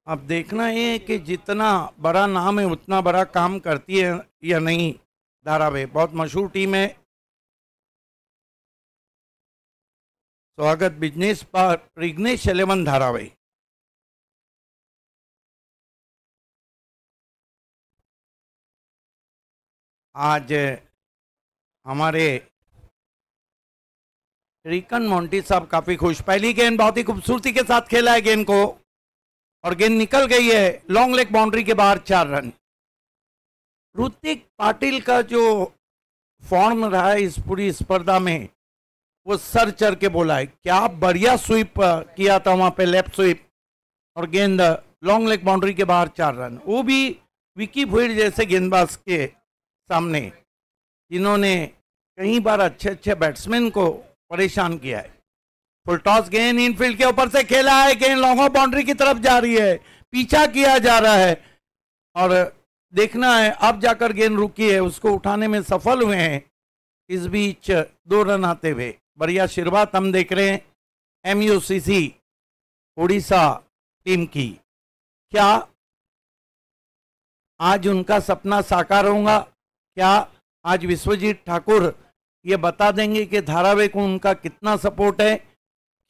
अब देखना ये है कि जितना बड़ा नाम है उतना बड़ा काम करती है या नहीं। धारावाहिक बहुत मशहूर टीम है। स्वागत बिजनेस पर प्रज्ञेश 11 धारावाहिक। आज हमारे रिकन मोंटी साहब काफी खुश। पहली गेंद बहुत ही खूबसूरती के साथ खेला है गेंद को और गेंद निकल गई है लॉन्ग लेग बाउंड्री के बाहर, 4 रन। ऋतिक पाटिल का जो फॉर्म रहा है इस पूरी स्पर्धा में, वो सर चढ़ के बोला है। क्या बढ़िया स्वीप किया था वहां पे, लेफ्ट स्वीप, और गेंद लॉन्ग लेग बाउंड्री के बाहर, 4 रन। वो भी विकी भोइर जैसे गेंदबाज के सामने, जिन्होंने कई बार अच्छे अच्छे बैट्समैन को परेशान किया है। फुल टॉस गेंद इनफील्ड के ऊपर से खेला है, गेंद लॉन्ग ऑफ बाउंड्री की तरफ जा रही है, पीछा किया जा रहा है और देखना है अब जाकर गेंद रुकी है, उसको उठाने में सफल हुए हैं। इस बीच 2 रन आते हुए बढ़िया शुरुआत हम देख रहे हैं MUCC उड़ीसा टीम की। क्या आज उनका सपना साकार होगा? क्या आज विश्वजीत ठाकुर ये बता देंगे कि धारावाहिक को उनका कितना सपोर्ट है?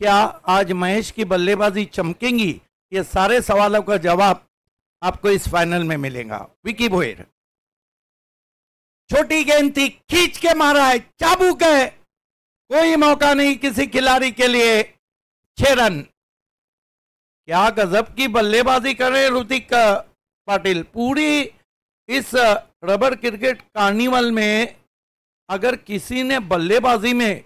क्या आज महेश की बल्लेबाजी चमकेंगी? ये सारे सवालों का जवाब आपको इस फाइनल में मिलेगा। विकी भोइर, छोटी गेंद थी, खींच के मारा है, चाबुक है, कोई मौका नहीं किसी खिलाड़ी के लिए, 6 रन। क्या गजब की बल्लेबाजी कर रहे हैं ऋतिक पाटिल। पूरी इस रबर क्रिकेट कार्निवल में अगर किसी ने बल्लेबाजी में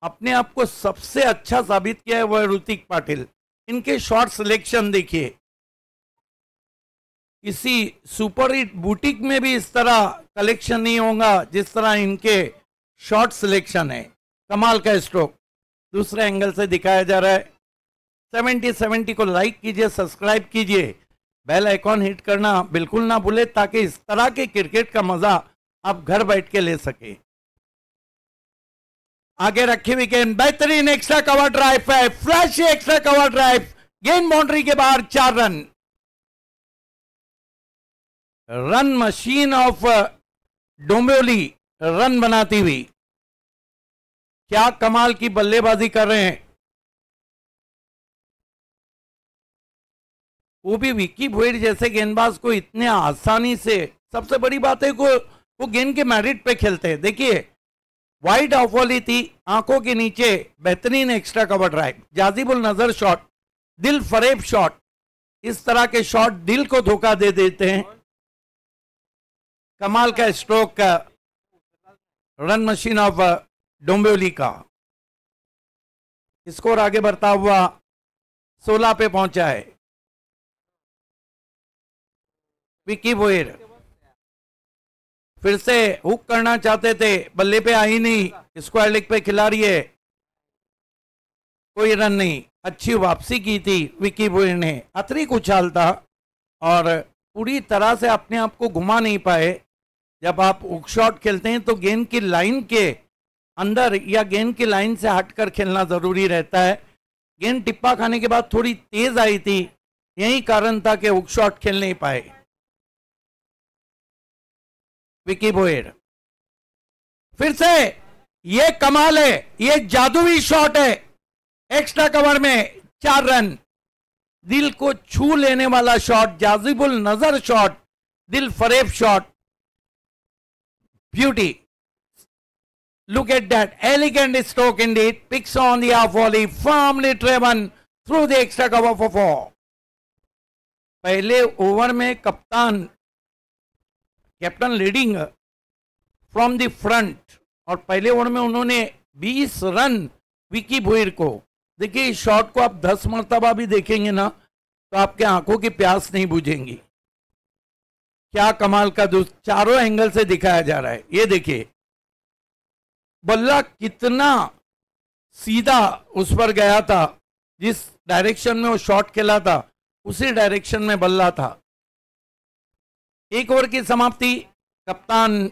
अपने आप को सबसे अच्छा साबित किया है वह ऋतिक पाटिल। इनके शॉट सिलेक्शन देखिए, किसी सुपर हिट बुटीक में भी इस तरह कलेक्शन नहीं होगा जिस तरह इनके शॉट सिलेक्शन है। कमाल का स्ट्रोक दूसरे एंगल से दिखाया जा रहा है। 70 को लाइक कीजिए, सब्सक्राइब कीजिए, बेल आइकॉन हिट करना बिल्कुल ना भूले ताकि इस तरह के क्रिकेट का मजा आप घर बैठ के ले सके। आगे रखी हुई गेंद, बेहतरीन एक्स्ट्रा कवर ड्राइव है, फ्लैशी एक्स्ट्रा कवर ड्राइव, गेंद बाउंड्री के बाहर, 4 run. Run machine of Dombivli run बनाती हुई, क्या कमाल की बल्लेबाजी कर रहे हैं। वो भी विकी भोइर जैसे गेंदबाज को इतने आसानी से, सबसे बड़ी बात है वो गेंद के मेरिट पे खेलते हैं। देखिए वाइड ऑफ वाली थी, आंखों के नीचे, बेहतरीन एक्स्ट्रा कवर ड्राइव, जाजिबुल नजर शॉट, दिल फरेब शॉट। इस तरह के शॉट दिल को धोखा दे देते हैं। कमाल का स्ट्रोक का रन मशीन ऑफ डोंबिवली का। स्कोर आगे बढ़ता हुआ 16 पे पहुंचा है। विकी भोइर फिर से हुक करना चाहते थे, बल्ले पे आई नहीं, स्क्वायर लेग पे खिलाड़ी है, कोई रन नहीं। अच्छी वापसी की थी विकी भोइर ने, अतिरिक्त उछाल था और पूरी तरह से अपने आप को घुमा नहीं पाए। जब आप हुक शॉट खेलते हैं तो गेंद की लाइन के अंदर या गेंद की लाइन से हटकर खेलना जरूरी रहता है। गेंद टिप्पा खाने के बाद थोड़ी तेज आई थी, यही कारण था कि हुक शॉट खेल नहीं पाए विकी भोइर। फिर से ये कमाल है, ये जादुई शॉट है, एक्स्ट्रा कवर में, 4 रन। दिल को छू लेने वाला शॉट, जाजिबुल नजर शॉट, दिल फरेब shot, beauty. Look at that elegant stroke indeed. Picks on the half volley, firmly driven through the extra cover for 4. पहले ओवर में captain leading from the front और पहले ओवर में उन्होंने 20 रन विकी भोइर को। देखिए इस शॉट को आप 10 मरतबा भी देखेंगे ना तो आपके आंखों की प्यास नहीं बुझेंगी। क्या कमाल का चारों एंगल से दिखाया जा रहा है। ये देखिए बल्ला कितना सीधा उस पर गया था, जिस डायरेक्शन में वो शॉट खेला था उसी डायरेक्शन में बल्ला था। 1 ओवर की समाप्ति, कप्तान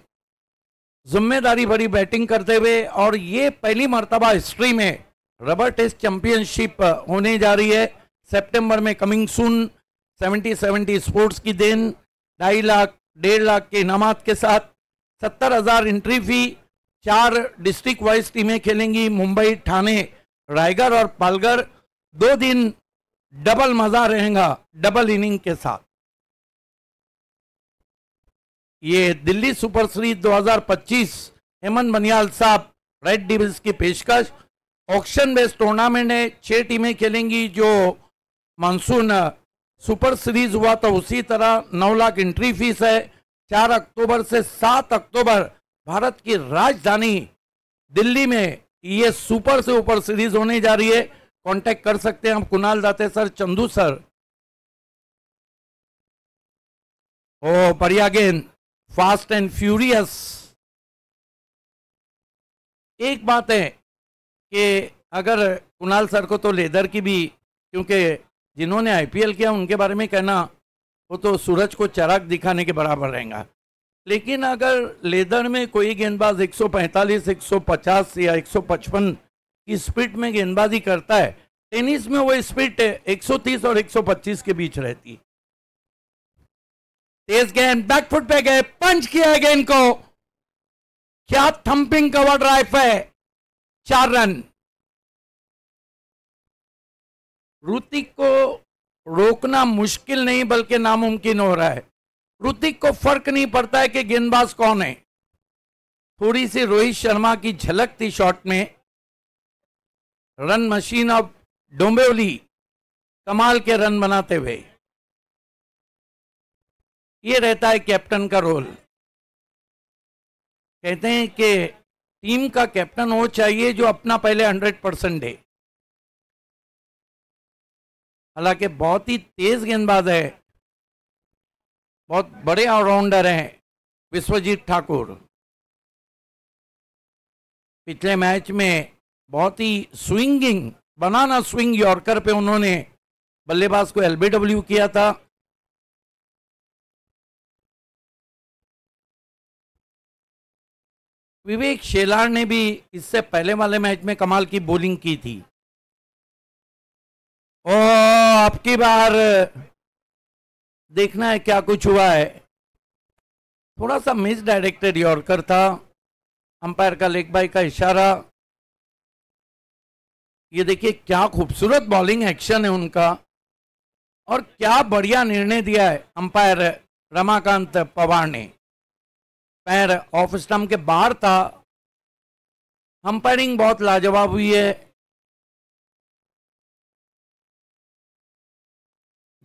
जिम्मेदारी भरी बैटिंग करते हुए, और ये पहली मर्तबा हिस्ट्री में रबर टेस्ट चैंपियनशिप होने जा रही है सितंबर में, कमिंग सून 70-70 स्पोर्ट्स की देन, 2.5 लाख 1.5 लाख के इनामात के साथ, 70,000 एंट्री फी। 4 डिस्ट्रिक्ट वाइज टीमें खेलेंगी, मुंबई, ठाणे, रायगढ़ और पालघर। 2 दिन डबल मजा रहेगा, डबल इनिंग के साथ। ये दिल्ली सुपर सीरीज 2025 हेमंत बनियाल साहब रेड डेविल्स की पेशकश। ऑक्शन बेस्ड टूर्नामेंट है, 6 टीमें खेलेंगी। जो मानसून सुपर सीरीज हुआ तो उसी तरह 9 लाख एंट्री फीस है। 4 अक्टूबर से 7 अक्टूबर भारत की राजधानी दिल्ली में ये सुपर से ऊपर सीरीज होने जा रही है। कांटेक्ट कर सकते हैं हम कुणाल दाते सर, चंदू सर। ओ बढ़िया गेंद, फास्ट एंड फ्यूरियस। एक बात है कि अगर कुणाल सर को तो लेदर की भी, क्योंकि जिन्होंने आईपीएल किया उनके बारे में कहना वो तो सूरज को चराग दिखाने के बराबर रहेगा। लेकिन अगर लेदर में कोई गेंदबाज 145, 150 या 155 की स्पीड में गेंदबाजी करता है, टेनिस में वो स्पीड 130 और 125 के बीच रहती। तेज गेंद, बैकफुट पे गए, पंच किया गेंद को, क्या थंपिंग कवर ड्राइव है, 4 रन। ऋतिक को रोकना मुश्किल नहीं बल्कि नामुमकिन हो रहा है। ऋतिक को फर्क नहीं पड़ता है कि गेंदबाज कौन है। थोड़ी सी रोहित शर्मा की झलक थी शॉट में। रन मशीन ऑफ डोंबिवली कमाल के रन बनाते हुए। ये रहता है कैप्टन का रोल। कहते हैं कि टीम का कैप्टन वो चाहिए जो अपना पहले 100% दे। हालांकि बहुत ही तेज गेंदबाज है, बहुत बड़े ऑलराउंडर हैं विश्वजीत ठाकुर। पिछले मैच में बहुत ही स्विंगिंग, बनाना स्विंग यॉर्कर पे उन्होंने बल्लेबाज को एलबीडब्ल्यू किया था। विवेक शेलार ने भी इससे पहले वाले मैच में कमाल की बॉलिंग की थी। ओ आपकी बार देखना है क्या कुछ हुआ है। थोड़ा सा मिस डायरेक्टेड यॉर्कर था, अंपायर का लेग बाय का इशारा। ये देखिए क्या खूबसूरत बॉलिंग एक्शन है उनका, और क्या बढ़िया निर्णय दिया है अंपायर रमाकांत पवार ने। पैर ऑफ स्टंप के बाहर था। अंपायरिंग बहुत लाजवाब हुई है।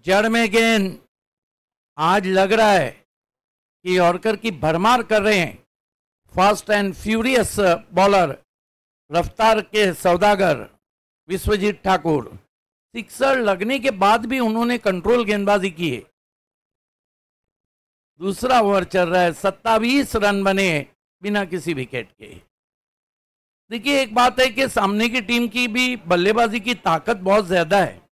जड़ में गेंद, आज लग रहा है कि यॉर्कर की भरमार कर रहे हैं फास्ट एंड फ्यूरियस बॉलर, रफ्तार के सौदागर विश्वजीत ठाकुर। सिक्सर लगने के बाद भी उन्होंने कंट्रोल गेंदबाजी की है। दूसरा ओवर चल रहा है, 27 रन बने बिना किसी विकेट के। देखिए एक बात है कि सामने की टीम की भी बल्लेबाजी की ताकत बहुत ज्यादा है।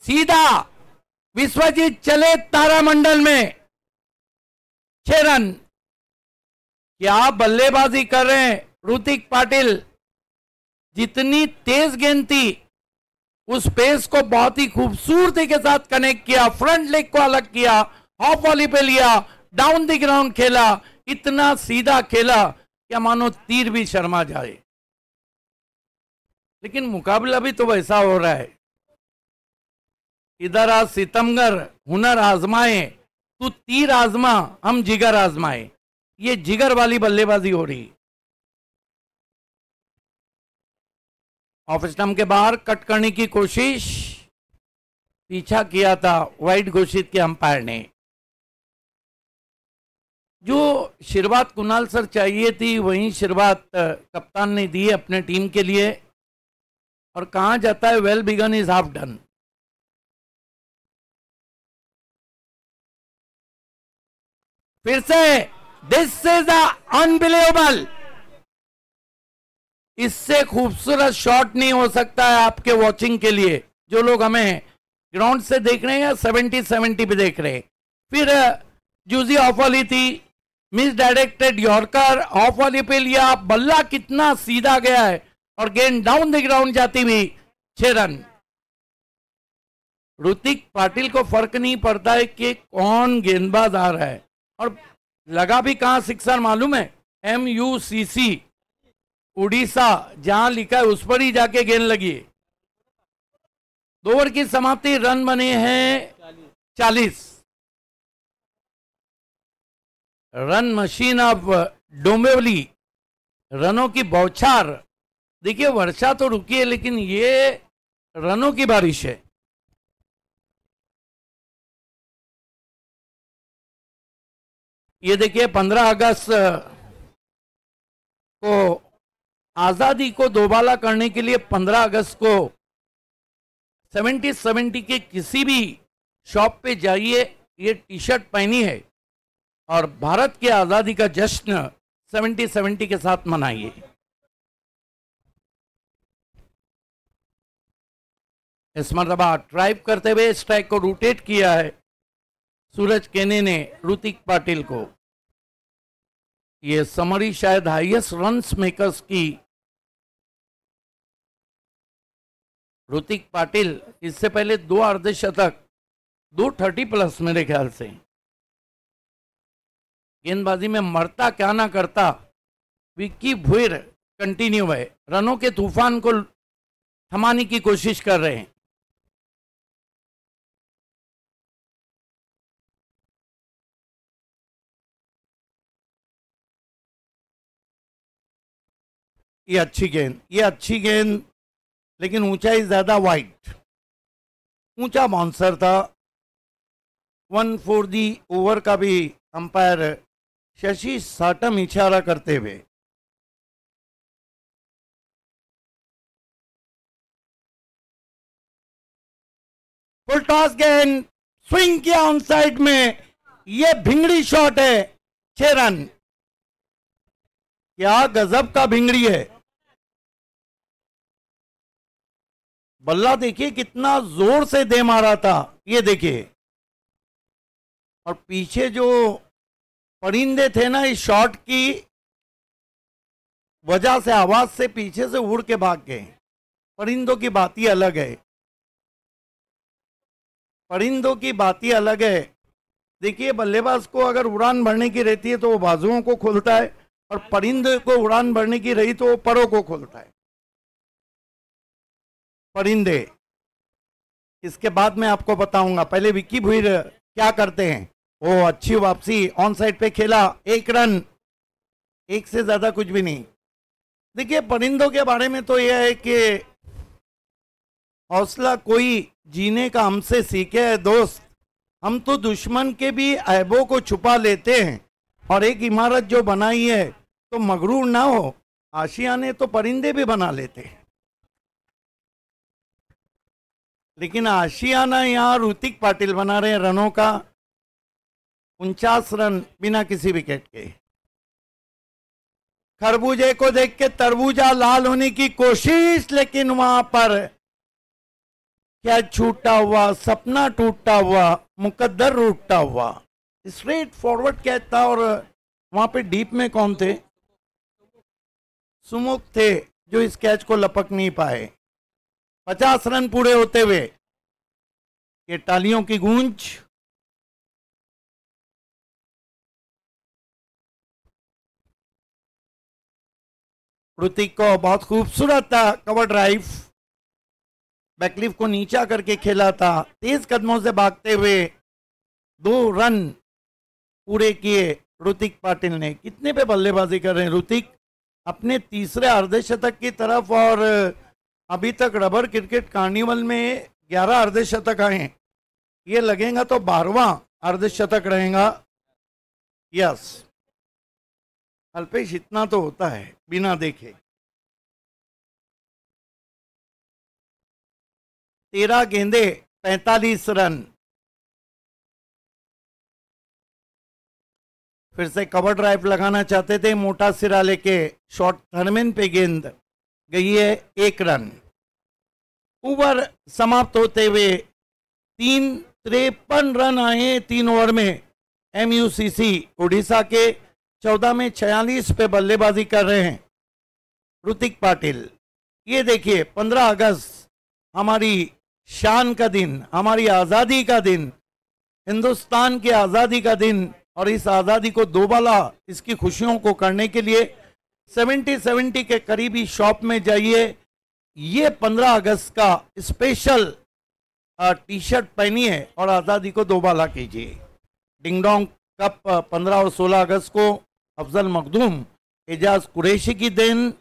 सीधा विश्वजीत चले तारामंडल में, 6 रन। क्या बल्लेबाजी कर रहे हैं ऋतिक पाटिल। जितनी तेज गेंद थी उस पेस को बहुत ही खूबसूरती के साथ कनेक्ट किया, फ्रंट लेग को अलग किया, ऑफ वॉली पे लिया, डाउन द ग्राउंड खेला, इतना सीधा खेला क्या मानो तीर भी शर्मा जाए। लेकिन मुकाबला भी तो वैसा हो रहा है। इधर आज सितमगर हुनर आजमाए, तू तीर आजमा, हम जिगर आजमाए। ये जिगर वाली बल्लेबाजी हो रही। ऑफ स्टंप के बाहर कट करने की कोशिश, पीछा किया था, वाइड घोषित किया अंपायर ने। जो शुरुआत कुणाल सर चाहिए थी वही शुरुआत कप्तान ने दी अपने टीम के लिए। और कहा जाता है well begun is half done. फिर से दिस इज अनबिलीवेबल। इससे खूबसूरत शॉट नहीं हो सकता है आपके वॉचिंग के लिए, जो लोग हमें ग्राउंड से देख रहे हैं या 70-70 पे देख रहे हैं। फिर जूजी ऑफ वाली थी, मिस डायरेक्टेड यॉर्कर, ऑफ वाली पे लिया, बल्ला कितना सीधा गया है और गेंद डाउन द ग्राउंड जाती हुई, 6 रन। ऋतिक पाटिल को फर्क नहीं पड़ता है कि कौन गेंदबाज आ रहा है, और लगा भी कहां सिक्सर मालूम है? MUCC उड़ीसा जहां लिखा है उस पर ही जाके गेंद लगी है। 2 ओवर की समाप्ति, रन बने हैं 40। रन मशीन ऑफ डोंबिवली, रनों की बौछार। देखिए वर्षा तो रुकी है लेकिन ये रनों की बारिश है। ये देखिए 15 अगस्त को आजादी को दोबाला करने के लिए 15 अगस्त को 70 के किसी भी शॉप पे जाइए, ये टी शर्ट पहनी है और भारत की आजादी का जश्न 70 के साथ मनाइए। इस मरतबा ड्राइव करते हुए स्ट्राइक को रोटेट किया है सूरज केने ने ऋतिक पाटिल को। ये समरी शायद हाईएस्ट रन्स मेकर्स की। ऋतिक पाटिल इससे पहले 2 अर्धशतक, 230 प्लस मेरे ख्याल से। गेंदबाजी में मरता क्या ना करता, विक्की भुईर कंटिन्यू है, रनों के तूफान को थमाने की कोशिश कर रहे हैं। ये अच्छी गेंद, लेकिन ऊंचाई ज्यादा वाइड, ऊंचा बाउंसर था। 1 फॉर दी ओवर का भी अंपायर शशि साटम इशारा करते हुए। फुल टॉस गेंद, स्विंग किया ऑन साइड में, ये भिंगड़ी शॉट है, 6 रन। क्या गजब का भिंगड़ी है। बल्ला देखिए कितना जोर से दे मारा था, ये देखिए। और पीछे जो परिंदे थे ना, इस शॉट की वजह से, आवाज से पीछे से उड़ के भाग गए। परिंदों की बात ही अलग है, परिंदों की बात ही अलग है। देखिए बल्लेबाज को अगर उड़ान भरने की रहती है तो वो बाजुओं को खोलता है, और परिंदे को उड़ान भरने की रही तो वो परों को खोलता है। परिंदे, इसके बाद मैं आपको बताऊंगा। पहले विक्की भुईर क्या करते हैं। वो अच्छी वापसी, ऑन साइड पे खेला, 1 रन, 1 से ज्यादा कुछ भी नहीं। देखिए परिंदों के बारे में तो यह है कि हौसला कोई जीने का हमसे सीखे है दोस्त। हम तो दुश्मन के भी ऐबों को छुपा लेते हैं, और एक इमारत जो बनाई है तो मगरूर ना हो, आशियाने तो परिंदे भी बना लेते हैं। लेकिन आशियाना यहाँ ऋतिक पाटिल बना रहे हैं रनों का। 49 रन बिना किसी विकेट के। खरबूजे को देख के तरबूजा लाल होने की कोशिश, लेकिन वहां पर क्या छूटा हुआ, सपना टूटा हुआ, मुकद्दर रूठता हुआ। स्ट्रेट फॉरवर्ड कैच था, और वहां पे डीप में कौन थे? सुमुख थे, जो इस कैच को लपक नहीं पाए। 50 रन पूरे होते हुए ये तालियों की गूंज। ऋतिक को बहुत खूबसूरत था कवर ड्राइव, बैकलिफ को नीचा करके खेला था, तेज कदमों से भागते हुए 2 रन पूरे किए ऋतिक पाटिल ने। कितने पे बल्लेबाजी कर रहे हैं ऋतिक? अपने तीसरे अर्धशतक की तरफ, और अभी तक रबर क्रिकेट कार्निवल में 11 अर्धशतक आए। ये लगेगा तो 12वां अर्धशतक रहेगा। यस अल्पेश, इतना तो होता है बिना देखे। 13 गेंदे, 45 रन। फिर से कवर ड्राइव लगाना चाहते थे, मोटा सिरा लेके शॉर्ट थर्मेन पे गेंद गई है, 1 रन। ओवर समाप्त होते हुए 53 रन आए 3 ओवर में। MUCC उड़ीसा के 14 में 46 पे बल्लेबाजी कर रहे हैं ऋतिक पाटिल। ये देखिए 15 अगस्त हमारी शान का दिन, हमारी आज़ादी का दिन, हिंदुस्तान की आज़ादी का दिन, और इस आज़ादी को दोबाला इसकी खुशियों को करने के लिए 70 के करीबी शॉप में जाइए। ये 15 अगस्त का स्पेशल टी शर्ट पहनिए और आज़ादी को दोबाला कीजिए। डिंग डोंग कप 15 और 16 अगस्त को अफजल मखदूम, एजाज कुरैशी की देन,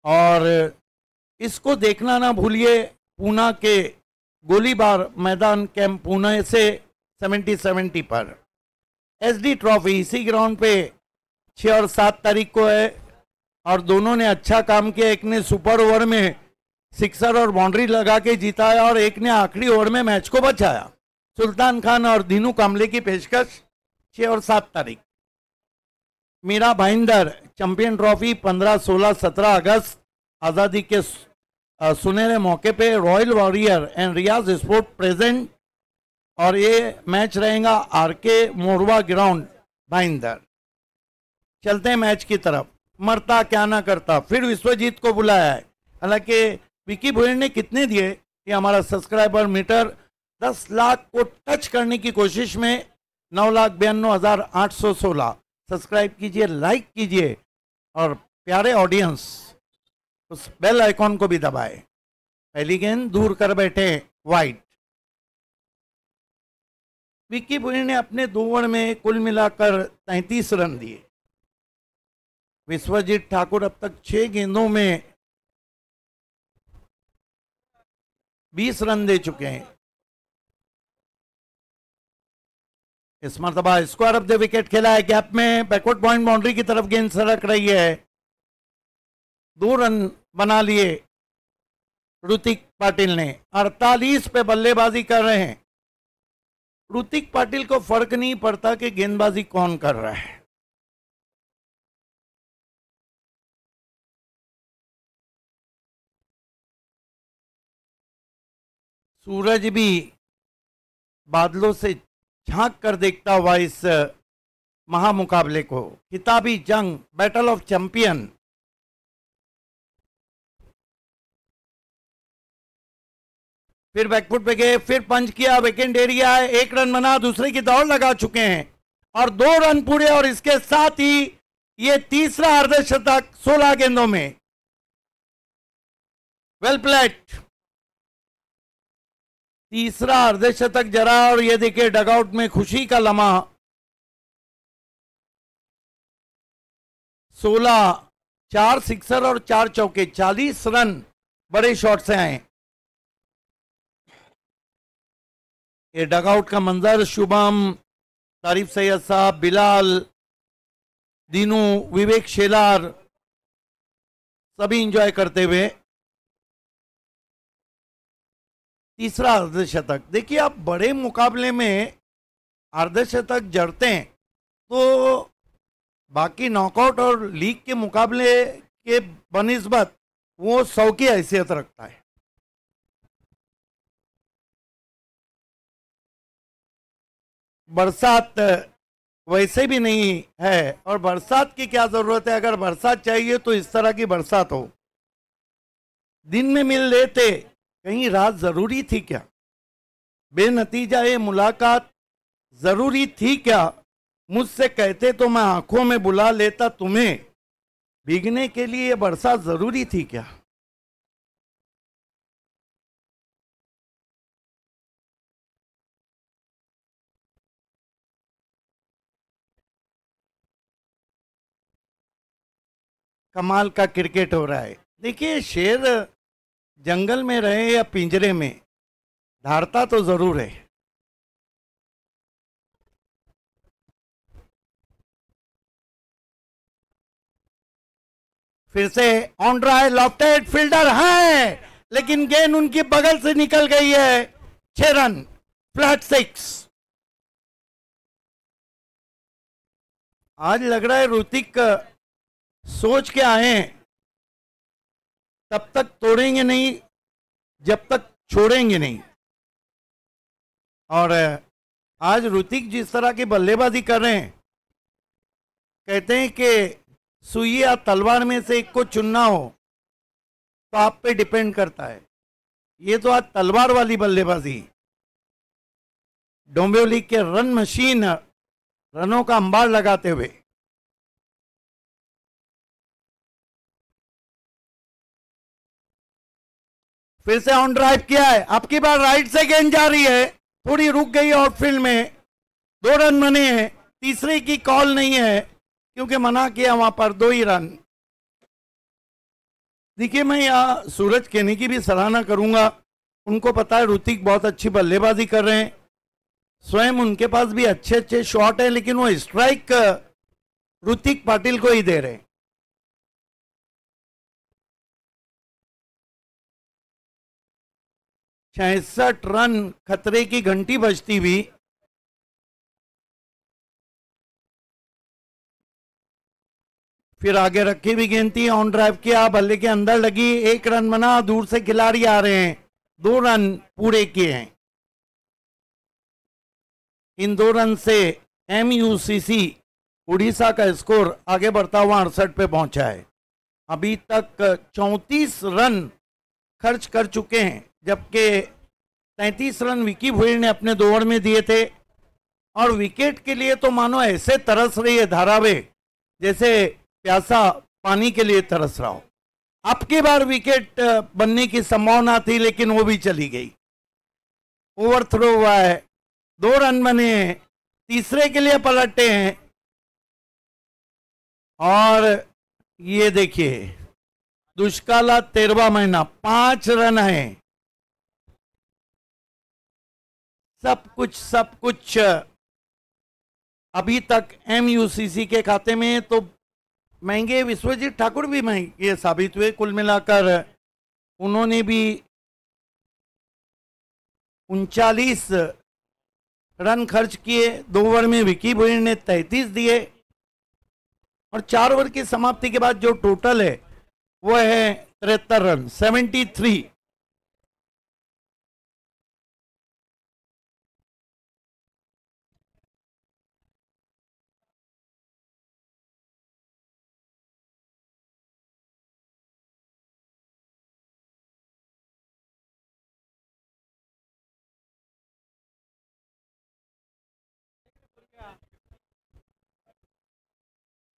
और इसको देखना ना भूलिए पूना के गोलीबार मैदान कैंप पुणे से 70 पर। एसडी ट्रॉफी इसी ग्राउंड पे 6 और 7 तारीख को है, और दोनों ने अच्छा काम किया। एक ने सुपर ओवर में सिक्सर और बाउंड्री लगा के जीताया, और एक ने आखिरी ओवर में मैच को बचाया। सुल्तान खान और दीनू कामले की पेशकश 6 और 7 तारीख। मीरा भाईंदर चैंपियन ट्रॉफी 15, 16, 17 अगस्त आज़ादी के सुनहरे मौके पे royal warrior and Riyaz sport present, और ये मैच रहेगा आरके मोरवा ग्राउंड भाईंदर। चलते हैं मैच की तरफ। मरता क्या ना करता, फिर विश्वजीत को बुलाया है। हालांकि विकी भुयर ने कितने दिए, ये हमारा सब्सक्राइबर मीटर 10 लाख को टच करने की कोशिश में 9,92,816। सब्सक्राइब कीजिए, लाइक कीजिए, और प्यारे ऑडियंस उस बेल आइकॉन को भी दबाएं। पहली गेंद दूर कर बैठे वाइड। विक्की भुयर ने अपने 2 ओवर में कुल मिलाकर 33 रन दिए। विश्वजीत ठाकुर अब तक 6 गेंदों में 20 रन दे चुके हैं। इस मरतबा स्क्वायर ऑफ द विकेट खेला है, गैप में बैकवर्ड पॉइंट बाउंड्री की तरफ गेंद सड़क रही है। 2 रन बना लिए ऋतिक पाटिल ने। 48 पे बल्लेबाजी कर रहे हैं। ऋतिक पाटिल को फर्क नहीं पड़ता कि गेंदबाजी कौन कर रहा है। सूरज भी बादलों से झांक कर देखता हुआ इस महामुकाबले को, किताबी जंग, बैटल ऑफ चैंपियन। फिर बैकफुट पे गए, फिर पंच किया, वेकेंट एरिया है, 1 रन बना, दूसरे की दौड़ लगा चुके हैं और 2 रन पूरे, और इसके साथ ही ये तीसरा अर्धशतक 16 गेंदों में। वेल प्लेड, तीसरा अर्धशतक जरा, और ये देखिए डगआउट में खुशी का लम्हा। 16, 4 सिक्सर और 4 चौके, 40 रन बड़े शॉट से आए। ये डगआउट का मंजर शुभम, तारिफ सैयद साहब, बिलाल, दीनू, विवेक शेलार सभी एंजॉय करते हुए। तीसरा अर्धशतक। देखिए, आप बड़े मुकाबले में अर्धशतक जड़ते हैं तो बाकी नॉकआउट और लीग के मुकाबले के बनिस्बत वो 100 की हैसियत रखता है। बरसात वैसे भी नहीं है, और बरसात की क्या जरूरत है। अगर बरसात चाहिए तो इस तरह की बरसात हो। दिन में मिल लेते, कहीं रात जरूरी थी क्या? बेनतीजा ये मुलाकात जरूरी थी क्या? मुझसे कहते तो मैं आंखों में बुला लेता तुम्हें, भीगने के लिए ये बरसात जरूरी थी क्या? कमाल का क्रिकेट हो रहा है। देखिए, शेर जंगल में रहे या पिंजरे में, धारता तो जरूर है। फिर से ऑन ड्राई, लॉफ्टेड, फील्डर है, लेकिन गेंद उनकी बगल से निकल गई है। 6 रन, फ्लैट 6। आज लग रहा है ऋतिक सोच के आए हैं, तब तक तोड़ेंगे नहीं जब तक छोड़ेंगे नहीं। और आज ऋतिक जिस तरह की बल्लेबाजी कर रहे हैं, कहते हैं कि सुई या तलवार में से एक को चुनना हो तो आप पे डिपेंड करता है। ये तो आज तलवार वाली बल्लेबाजी। डोंबिवली के रन मशीन रनों का अंबार लगाते हुए। फिर से ऑन ड्राइव किया है, अब की बार राइट से गेंद जा रही है, थोड़ी रुक गई आउटफील्ड में, 2 रन बने हैं। तीसरे की कॉल नहीं है क्योंकि मना किया वहां पर, 2 ही रन। देखिए, मैं यहाँ सूरज केनी की भी सराहना करूंगा। उनको पता है ऋतिक बहुत अच्छी बल्लेबाजी कर रहे हैं, स्वयं उनके पास भी अच्छे अच्छे शॉट हैं, लेकिन वो स्ट्राइक ऋतिक पाटिल को ही दे रहे हैं। 66 रन खतरे की घंटी बजती हुई। फिर आगे रखी भी गेंद थी, ऑन ड्राइव किया, बल्ले के अंदर लगी, 1 रन बना। दूर से खिलाड़ी आ रहे हैं, 2 रन पूरे किए हैं। इन 2 रन से MUCC उड़ीसा का स्कोर आगे बढ़ता हुआ 68 पे पहुंचा है। अभी तक 34 रन खर्च कर चुके हैं, जबकि 33 रन विकी भुईर ने अपने 2 ओवर में दिए थे। और विकेट के लिए तो मानो ऐसे तरस रही है धारावी जैसे प्यासा पानी के लिए तरस रहा हो। अब की बार विकेट बनने की संभावना थी, लेकिन वो भी चली गई। ओवर थ्रो हुआ है, 2 रन बने हैं, तीसरे के लिए पलटते हैं। और ये देखिए, दुष्काला 13वां महीना, 5 रन है। सब कुछ अभी तक MUCC के खाते में। तो महंगे विश्वजीत ठाकुर भी महंगे साबित हुए। कुल मिलाकर उन्होंने भी 39 रन खर्च किए, 2 ओवर में विकी भुईर ने 33 दिए। और 4 ओवर की समाप्ति के बाद जो टोटल है वो है 73 रन, 73।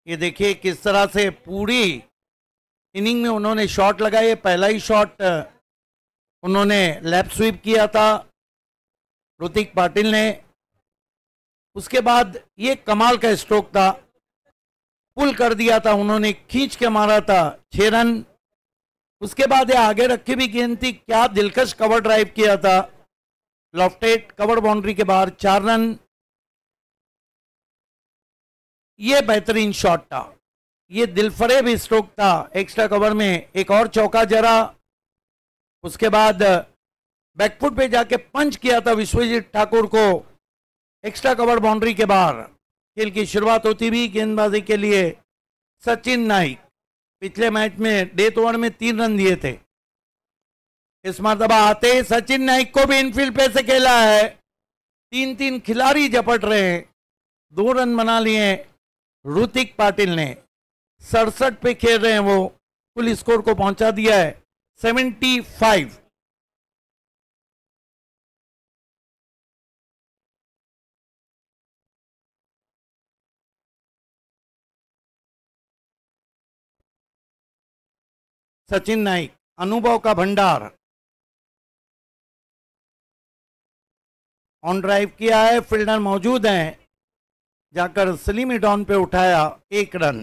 ये देखिए किस तरह से पूरी इनिंग में उन्होंने शॉट लगाए। पहला ही शॉट उन्होंने लेफ्ट स्वीप किया था ऋतिक पाटिल ने। उसके बाद ये कमाल का स्ट्रोक था, पुल कर दिया था उन्होंने, खींच के मारा था, 6 रन। उसके बाद ये आगे रखी भी गेंद थी, क्या दिलकश कवर ड्राइव किया था, लॉफ्टेड कवर बाउंड्री के बाहर, 4 रन। ये बेहतरीन शॉट था, ये दिलफरेब स्ट्रोक था। एक्स्ट्रा कवर में एक और चौका जरा, उसके बाद बैकफुट पे जाके पंच किया था विश्वजीत ठाकुर को एक्स्ट्रा कवर बाउंड्री के बाहर। खेल की शुरुआत होती भी गेंदबाजी के लिए सचिन नाइक, पिछले मैच में डेथ ओवर में 3 रन दिए थे। इस मरतबा आते सचिन नाइक को भी इनफील्ड पे से खेला है, 3-3 खिलाड़ी झपट रहे हैं, 2 रन बना लिए ऋतिक पाटिल ने। 67 पे खेल रहे हैं वो, कुल स्कोर को पहुंचा दिया है 75। सचिन नाइक अनुभव का भंडार, ऑन ड्राइव किया है, फील्डर मौजूद हैं, जाकर स्लिमी डॉन पे उठाया 1 रन।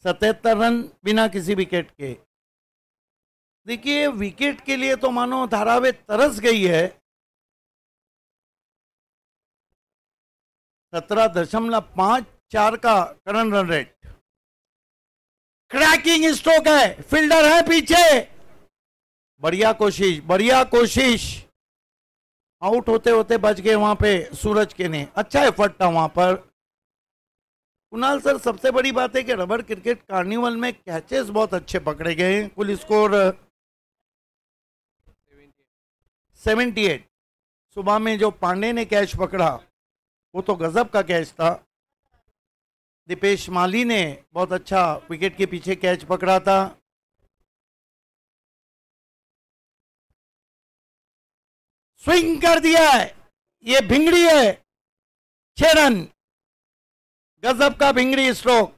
77 रन बिना किसी विकेट के। देखिए विकेट के लिए तो मानो धारावी तरस गई है। 17.54 का current run rate. Cracking stroke है, फील्डर है पीछे, बढ़िया कोशिश, बढ़िया कोशिश। आउट होते होते बच गए वहां पे सूरज के ने, अच्छा एफर्ट था वहां पर। कुणाल सर, सबसे बड़ी बात है कि रबर क्रिकेट कार्निवल में कैचेस बहुत अच्छे पकड़े गए। कुल स्कोर 78। सुबह में जो पांडे ने कैच पकड़ा वो तो गजब का कैच था। दीपेश माली ने बहुत अच्छा विकेट के पीछे कैच पकड़ा था। स्विंग कर दिया है, ये भिंगड़ी है, 6 रन। गजब का भिंगड़ी स्ट्रोक।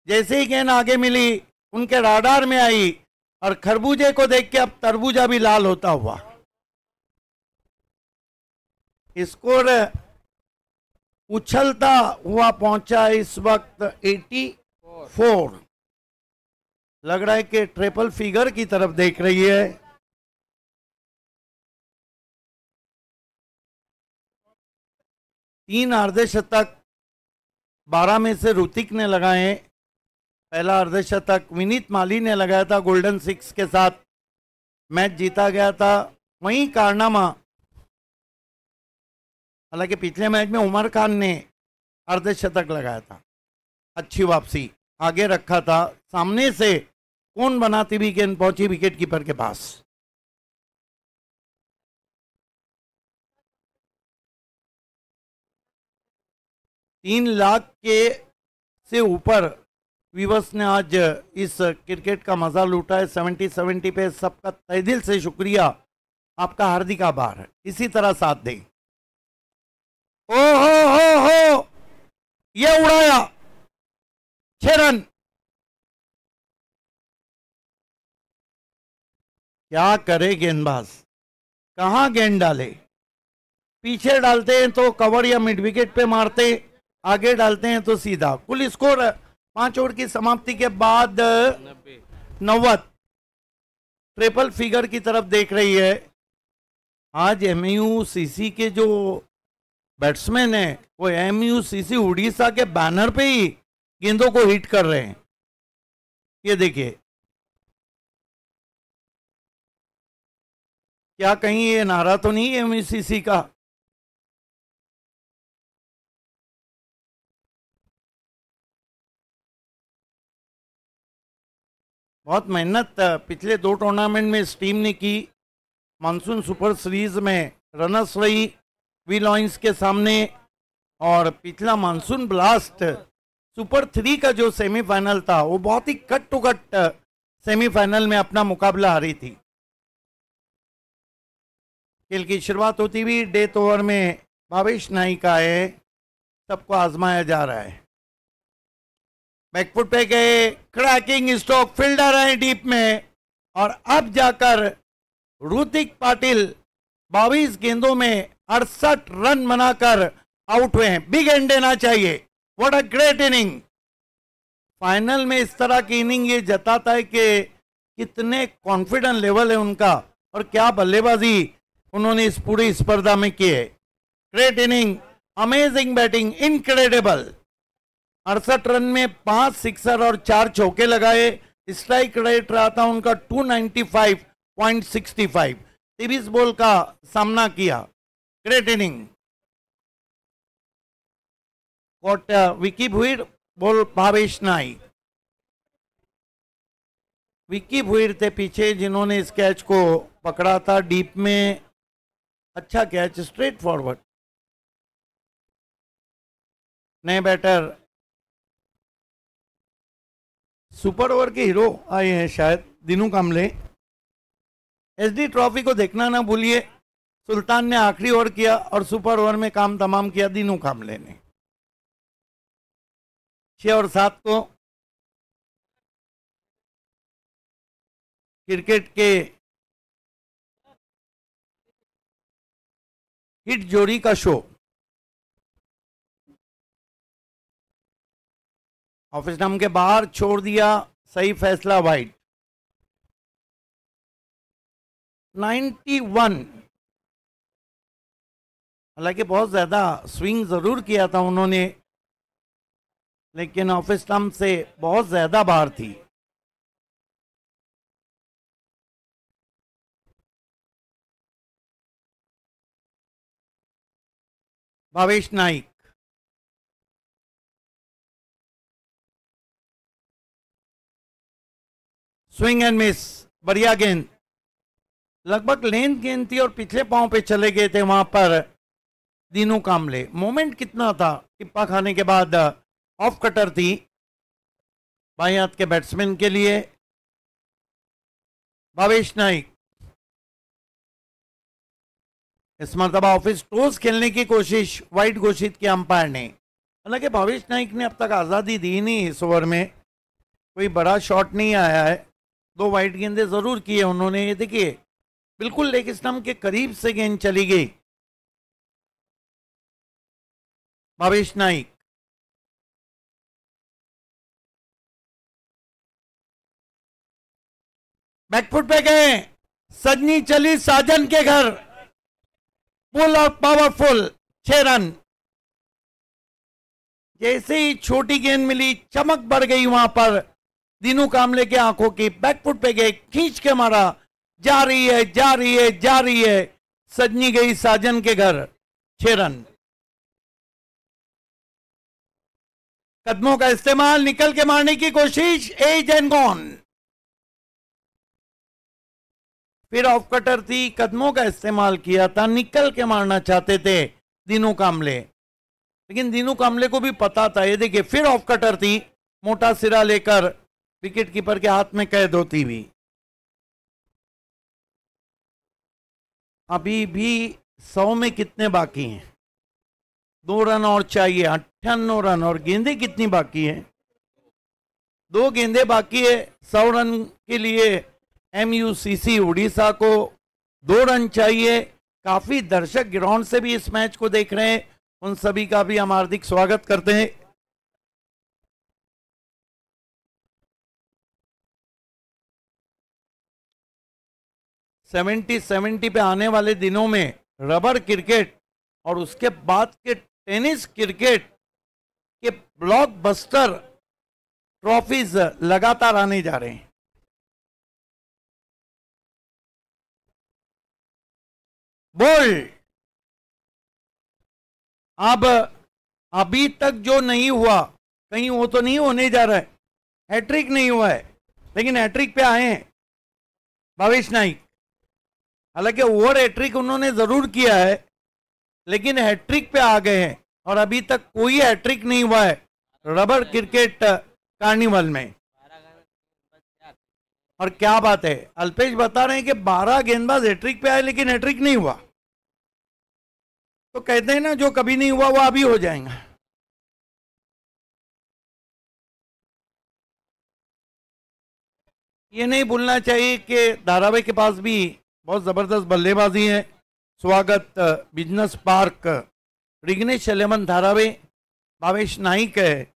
जैसे ही गेंद आगे मिली उनके राडार में आई और खरबूजे को देख के अब तरबूजा भी लाल होता हुआ। स्कोर उछलता हुआ पहुंचा इस वक्त 84। लग रहा है कि ट्रिपल फिगर की तरफ देख रही है। तीन अर्धशतक 12 में से ऋतिक ने लगाए। पहला अर्धशतक विनीत माली ने लगाया था, गोल्डन 6 के साथ मैच जीता गया था। वहीं कारनामा, हालांकि पिछले मैच में उमर खान ने अर्धशतक लगाया था, अच्छी वापसी, आगे रखा था, सामने से कौन बनाती भी गेंद पहुंची विकेट कीपर के पास। तीन लाख के से ऊपर व्यूअर्स ने आज इस क्रिकेट का मजा लूटा है। 70 पे सबका तहे दिल से शुक्रिया, आपका हार्दिक आभार। इसी तरह साथ दें। ओ हो, ये उड़ाया, 6 रन। क्या करे गेंदबाज, कहां गेंद डाले। पीछे डालते हैं तो कवर या मिड विकेट पे मारते, आगे डालते हैं तो सीधा। कुल स्कोर 5 ओवर की समाप्ति के बाद 90। ट्रिपल फिगर की तरफ देख रही है। आज MUCC के जो बैट्समैन है वो MUCC उड़ीसा के बैनर पे ही गेंदों को हिट कर रहे हैं। ये देखिए, क्या कहीं ये नारा तो नहीं है MUCC का। बहुत मेहनत पिछले 2 टूर्नामेंट में इस टीम ने की। मानसून सुपर सीरीज में रनर्स रही वी लॉयंस के सामने, और पिछला मानसून ब्लास्ट सुपर 3 का जो सेमीफाइनल था वो बहुत ही कट टू कट सेमीफाइनल में अपना मुकाबला हारी थी। खेल की शुरुआत होती हुई डेथ ओवर में भावेश नाइक आए, सबको आजमाया जा रहा है। बैकफुट पे गए, क्रैकिंग स्ट्रोक, फील्डर है डीप में, और अब जाकर ऋतिक पाटिल 22 गेंदों में 68 रन बनाकर आउट हुए हैं। बिग एंड देना चाहिए। What a great inning. Final में इस तरह की इनिंग ये जताता है कि कितने कॉन्फिडेंट लेवल है उनका, और क्या बल्लेबाजी उन्होंने इस पूरी स्पर्धा में की है। Great inning, amazing batting, incredible. 68 run में 5 सिक्सर और 4 चौके लगाए। स्ट्राइक रेट रहा था उनका 295.65। 23 बॉल का सामना किया। Great inning. Caught Vicky Bhuir, ball Bhavesh Naik. Vicky Bhuir थे पीछे जिन्होंने इस कैच को पकड़ा था डीप में। अच्छा कैच, स्ट्रेट फॉरवर्ड। नए बैटर सुपर ओवर के हीरो आए हैं शायद, दिनू कामले। SD ट्रॉफी को देखना ना भूलिए। सुल्तान ने आखिरी ओवर किया और सुपर ओवर में काम तमाम किया दिनू कामले ने। 6 और 7 को क्रिकेट के हिट जोड़ी का शो। ऑफिस नाम के बाहर छोड़ दिया, सही फैसला वाइड। 91। हालांकि बहुत ज्यादा स्विंग जरूर किया था उन्होंने, लेकिन ऑफिस स्टंप से बहुत ज्यादा बाहर थी। Bhavesh Naik, swing and miss, बढ़िया गेंद, लगभग लेंथ गेंद थी और पिछले पांव पे चले गए थे वहां पर दिनू कामले। मोमेंट कितना था, टिप्पा खाने के बाद ऑफ कटर थी बाएं हाथ के बैट्समैन के लिए। भावेश नाइक इस मरतबा ऑफिस टोस खेलने की कोशिश वाइड घोषित किया अंपायर ने। हालांकि भावेश नाइक ने अब तक आज़ादी दी नहीं, इस ओवर में कोई बड़ा शॉट नहीं आया है, 2 वाइड गेंदें जरूर की है उन्होंने। ये देखिए बिल्कुल लेग स्टंप के करीब से गेंद चली गई। भावेश नाइक बैकफुट पे गए, सजनी चली साजन के घर, फुल और पावरफुल 6 रन। जैसे ही छोटी गेंद मिली चमक बढ़ गई वहां पर दीनू कामले के आंखों की। बैकफुट पे गए, खींच के मारा, जा रही है जा रही है जा रही है, सजनी गई साजन के घर, 6 रन। कदमों का इस्तेमाल, निकल के मारने की कोशिश, एज एंड गॉन। फिर ऑफ कटर थी, कदमों का इस्तेमाल किया था, निकल के मारना चाहते थे दीनू कामले, लेकिन दीनू कामले को भी पता था। ये देखिए फिर ऑफ कटर थी, मोटा सिरा लेकर विकेट कीपर के हाथ में कैद होती हुई। अभी भी 100 में कितने बाकी हैं? 2 रन और चाहिए, 98 रन। और गेंदें कितनी बाकी हैं? 2 गेंदें बाकी है 100 रन के लिए। MUCC उड़ीसा को 2 रन चाहिए। काफी दर्शक ग्राउंड से भी इस मैच को देख रहे हैं, उन सभी का भी हम हार्दिक स्वागत करते हैं। सेवेंटी पे आने वाले दिनों में रबर क्रिकेट और उसके बाद के टेनिस क्रिकेट के ब्लॉकबस्टर ट्रॉफीज लगातार आने जा रहे हैं। बोल्ड, अब अभी तक जो नहीं हुआ कहीं वो तो नहीं होने जा रहा है। हैट्रिक नहीं हुआ है, लेकिन हैट्रिक पे आए हैं भावेश नाइक। हालांकि ओवर हैट्रिक उन्होंने जरूर किया है, लेकिन हैट्रिक पे आ गए हैं और अभी तक कोई हैट्रिक नहीं हुआ है रबर क्रिकेट कार्निवल में। और क्या बात है, अल्पेश बता रहे हैं कि 12 गेंदबाज हैट्रिक पे आए लेकिन हैट्रिक नहीं हुआ। तो कहते हैं ना, जो कभी नहीं हुआ वो अभी हो जाएगा। ये नहीं भूलना चाहिए कि धारावी के पास भी बहुत जबरदस्त बल्लेबाजी है। स्वागत business park, Rignesh eleven Dharavi, Bhavesh Naik है,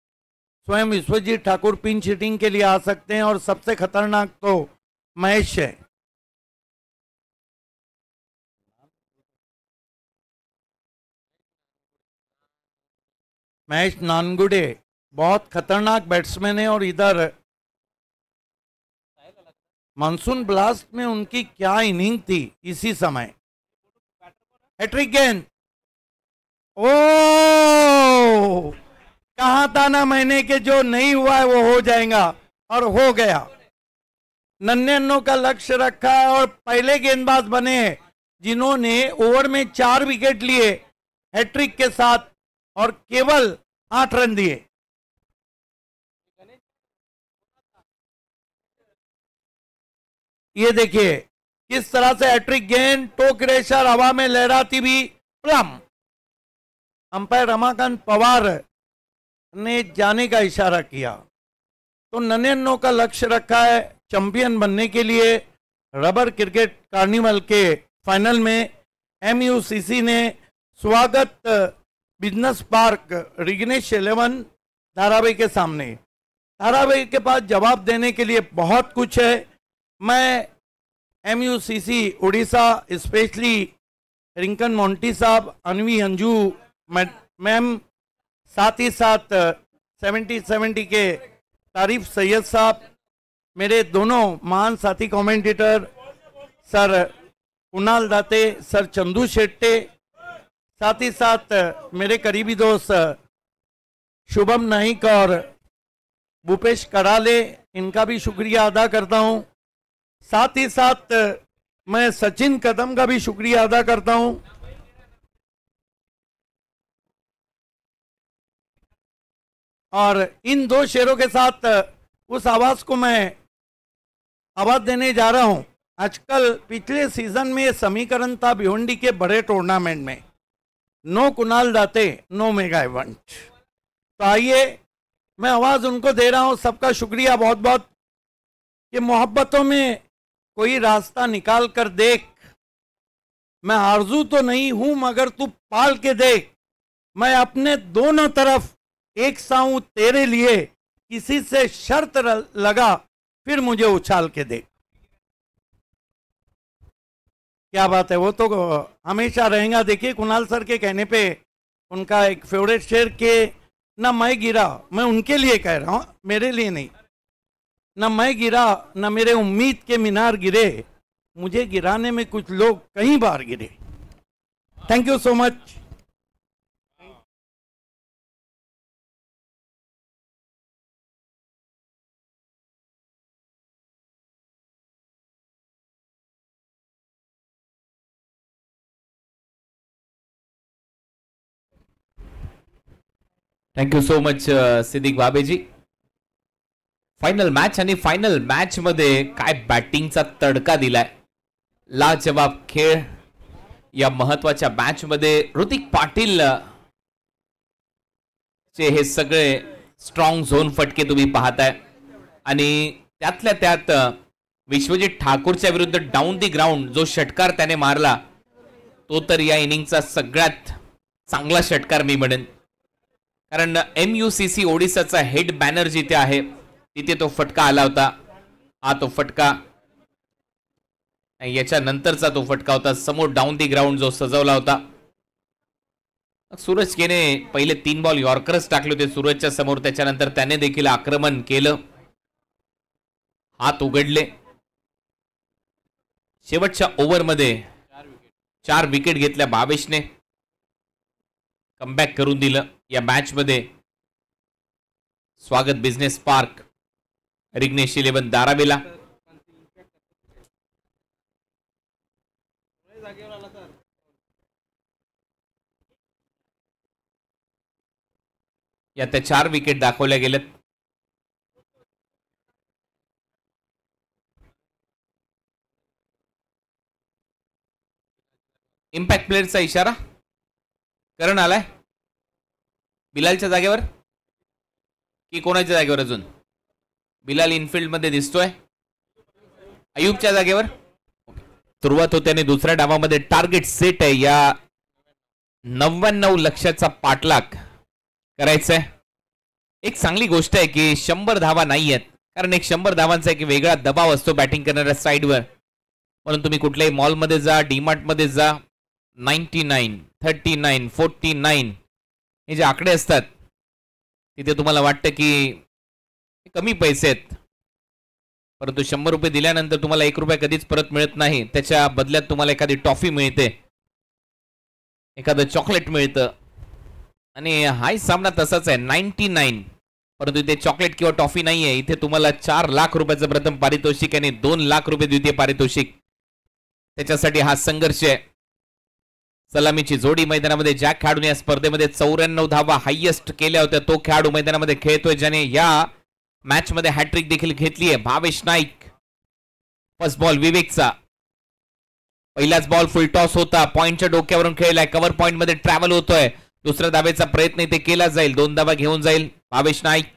स्वयं विश्वजीत ठाकुर पिंच हिटिंग के लिए आ सकते हैं, और सबसे खतरनाक तो महेश है। महेश नानगुडे बहुत खतरनाक बैट्समैन है, और इधर मानसून ब्लास्ट में उनकी क्या इनिंग थी इसी समय। हैट्रिक गेंद, ओ कहा था ना मैंने कि जो नहीं हुआ है वो हो जाएगा, और हो गया। 99 का लक्ष्य रखा और पहले गेंदबाज बने जिन्होंने ओवर में 4 विकेट लिए हैट्रिक के साथ और केवल 8 रन दिए। ये देखिए किस तरह से हैट्रिक गेंद, टो क्रेशर हवा में लहराती हुई प्लम। अंपायर रमाकांत पवार ने जाने का इशारा किया। तो 99 का लक्ष्य रखा है चैंपियन बनने के लिए रबर क्रिकेट कार्निवल के फाइनल में। MUCC ने स्वागत business park Rignesh eleven Dharavi के सामने। धारावी के पास जवाब देने के लिए बहुत कुछ है। मैं MUCC उड़ीसा, स्पेशली रिंकन मोंटी साहब, अनवी अंजू मैम, साथ ही साथ 70 के तारीफ सैयद साहब, मेरे दोनों महान साथी कमेंटेटर सर कुणाल दाते, सर चंदू शेट्टे, साथ ही साथ मेरे करीबी दोस्त शुभम नाइक और भूपेश कराले, इनका भी शुक्रिया अदा करता हूं। साथ ही साथ मैं सचिन कदम का भी शुक्रिया अदा करता हूं। और इन 2 शेरों के साथ उस आवाज को मैं आवाज देने जा रहा हूं आजकल पिछले सीजन में ये समीकरण था भिवंडी के बड़े टूर्नामेंट में, नो कुणाल दाते नो मेगा इवेंट। तो आइए मैं आवाज उनको दे रहा हूं, सबका शुक्रिया बहुत बहुत कि मोहब्बतों में कोई रास्ता निकाल कर देख, मैं आरजू तो नहीं हूं मगर तू पाल के देख, मैं अपने दोनों तरफ एक सा हूं तेरे लिए, किसी से शर्त लगा फिर मुझे उछाल के देख। क्या बात है, वो तो हमेशा रहेगा। देखिए कुणाल सर के कहने पे उनका एक फेवरेट शेर के, ना मैं गिरा, मैं उनके लिए कह रहा हूं, मेरे लिए नहीं, ना मैं गिरा ना मेरे उम्मीद के मीनार गिरे, मुझे गिराने में कुछ लोग कई बार गिरे। Thank you so much. Thank you so much Siddique बाबेजी। फायनल मॅच आणि फायनल मॅच मध्ये काय बॅटिंगचा तडका दिलाय, लाजवाब खेळ या महत्वाच्या मॅच मध्ये। ऋतिक पाटील चे हे सगळे स्ट्रॉंग झोन फटके तुम्ही पाहताय आणि त्यातल्या त्यात विश्वजित ठाकूरच्या विरुद्ध डाऊन दी ग्राउंड जो षटकार त्याने मारला तो तर या इनिंगचा सगळ्यात चांगला षटकार मी म्हणेन, कारण MUCC ओडिसाचा हेड बॅनर जिथे आहे तिथे तो फटका आला होता। हा तो फटका, याच्या नंतरचा तो फटका होता समोर डाऊन दी ग्राउंड जो सजवला होता। सूरज केने पहिले 3 बॉल यॉर्करच टाकले होते सूरजच्या समोर, त्याच्यानंतर त्याने देखील आक्रमण केलं, हात उघडले। शेवटच्या ओव्हरमध्ये 4 विकेट घेतल्या भावेशने, कमबॅक करून दिलं या मॅच मध्ये। स्वागत बिझनेस पार्क रिग्नेश 11 धारावीला। या त्या 4 विकेट दाखवल्या गेल्यात। इम्पॅक्ट प्लेअरचा इशारा करण आलाय बिलालच्या जागेवर की कोणाच्या जागेवर? अजून बिलाल इनफिल्ड मध्ये दिसतोय, अयूबच्या जागेवर। सुरुवात होते आणि दुसऱ्या डावामध्ये टार्गेट सेट आहे, या 99 लक्षाचा पाठलाग करायचा आहे। एक चांगली गोष्ट आहे की 100 धावा नाही आहेत, कारण एक 100 धावांचा एक वेगळा दबाव असतो बॅटिंग करणाऱ्या साईडवर, म्हणून तुम्ही कुठल्याही मॉलमध्ये जा, डीमार्ट मध्ये जा, 99, 39, 49 हे जे आकडे असतात तिथे तुम्हाला वाटतं की कमी पैसे आहेत, परंतु 100 रुपये दिल्यानंतर तुम्हाला 1 रुपया कधीच परत मिळत नाही, त्याच्या बदल्यात तुम्हाला एखादी टॉफी मिळते, एखादं चॉकलेट मिळतं। आणि हाही सामना तसाच आहे 99, परंतु इथे चॉकलेट किंवा टॉफी नाही आहे, इथे तुम्हाला 4 लाख रुपयाचं प्रथम पारितोषिक आणि 2 लाख रुपये द्वितीय पारितोषिक, त्याच्यासाठी हा संघर्ष आहे। सलामीची जोडी मैदानामध्ये ज्या खेळाडूने या स्पर्धेमध्ये 94 धावा हायेस्ट केल्या होत्या तो खेळाडू मैदानामध्ये खेळतोय, ज्याने या मॅच मध्ये हॅट्रिक देखील घेतली आहे, भावेश नाईक। फर्स्ट बॉल विवेकचा, पहिलाच बॉल फुल टॉस होता, पॉइंटच्या डोक्यावरून खेळलाय, कव्हर पॉइंट मध्ये ट्रॅव्हल होतोय, दुसऱ्या धावेचा प्रयत्न इथे केला जाईल, 2 धावा घेऊन जाईल भावेश नाईक।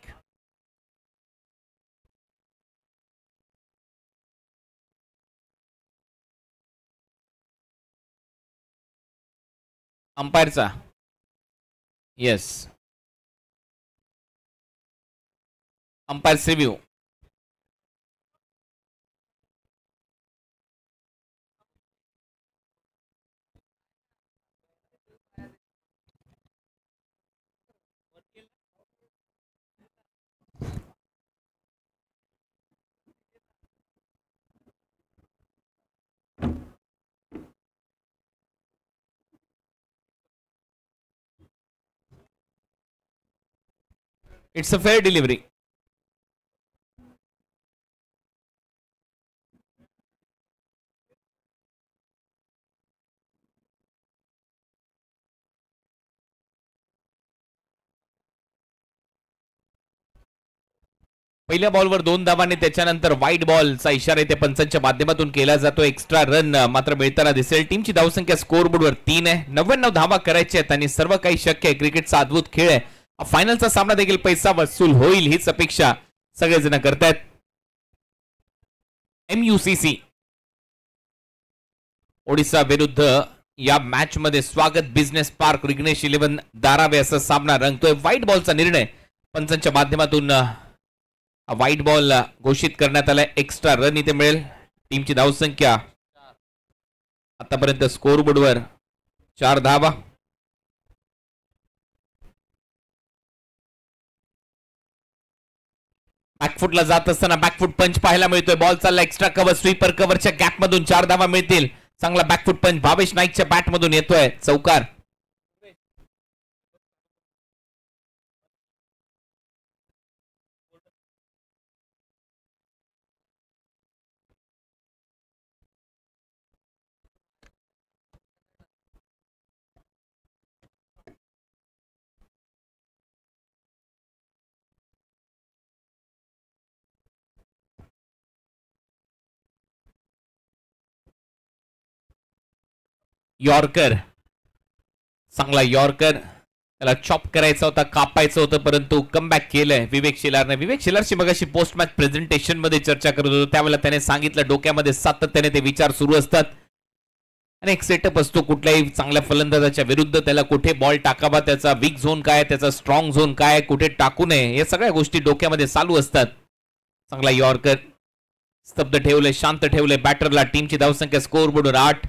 अंपायरचा yes, umpires review. It's a fair delivery. पहिल्या बॉलवर 2 धावांनी त्याच्यानंतर व्हाईट बॉलचा इशारा इथे पंचांच्या माध्यमातून केला जातो. एक्स्ट्रा रन मात्र मिळताना दिसेल. टीमची धावसंख्या स्कोर बोर्डवर 3 आहे. 99 धावा करायच्या आहेत आणि सर्व काही शक्य आहे. क्रिकेटचा अद्भुत खेळ आहे. फायनलचा सामना देखील पैसा वसूल होईल हीच अपेक्षा सगळेजण करतायत. MUCC ओडिसा विरुद्ध या मॅच मध्ये स्वागत बिझनेस पार्क विघ्नेश 11 धारावे असा सामना रंगतोय. व्हाईट बॉलचा निर्णय पंचांच्या माध्यमातून व्हाईट बॉल घोषित करण्यात आलाय. एक्स्ट्रा रन इथे मिळेल. टीमची धावसंख्या आतापर्यंत स्कोर बोर्डवर 4 धावा. बॅकफुटला जात असताना बॅकफुट पंच पाहायला मिळतोय. बॉल चालला एक्स्ट्रा कव्हर स्वीपर कव्हरच्या गॅप मधून 4 धावा मिळतील. चांगला बॅकफुट पंच भावेश नाईकच्या बॅट मधून येतोय. चौकार. यॉर्कर, चांगला यॉर्कर. त्याला चॉप करायचा होता, कापायचं होतं, परंतु कमबॅक केलंय विवेक शेलारने. विवेक शेलारशी मगाशी पोस्ट मॅच प्रेझेंटेशन मध्ये चर्चा करत होतो त्यावेळेला त्याने सांगितलं डोक्यामध्ये सातत्याने ते विचार सुरू असतात आणि एक सेटअप असतो कुठल्याही चांगल्या फलंदाजाच्या विरुद्ध. त्याला कुठे बॉल टाकावा, त्याचा वीक झोन काय, त्याचा स्ट्रॉंग झोन काय, कुठे टाकू नये, या सगळ्या गोष्टी डोक्यामध्ये चालू असतात. चांगला यॉर्कर. स्तब्ध ठेवलंय, शांत ठेवलंय बॅटरला. टीमची धावसंख्या स्कोर बोर्डवर 8.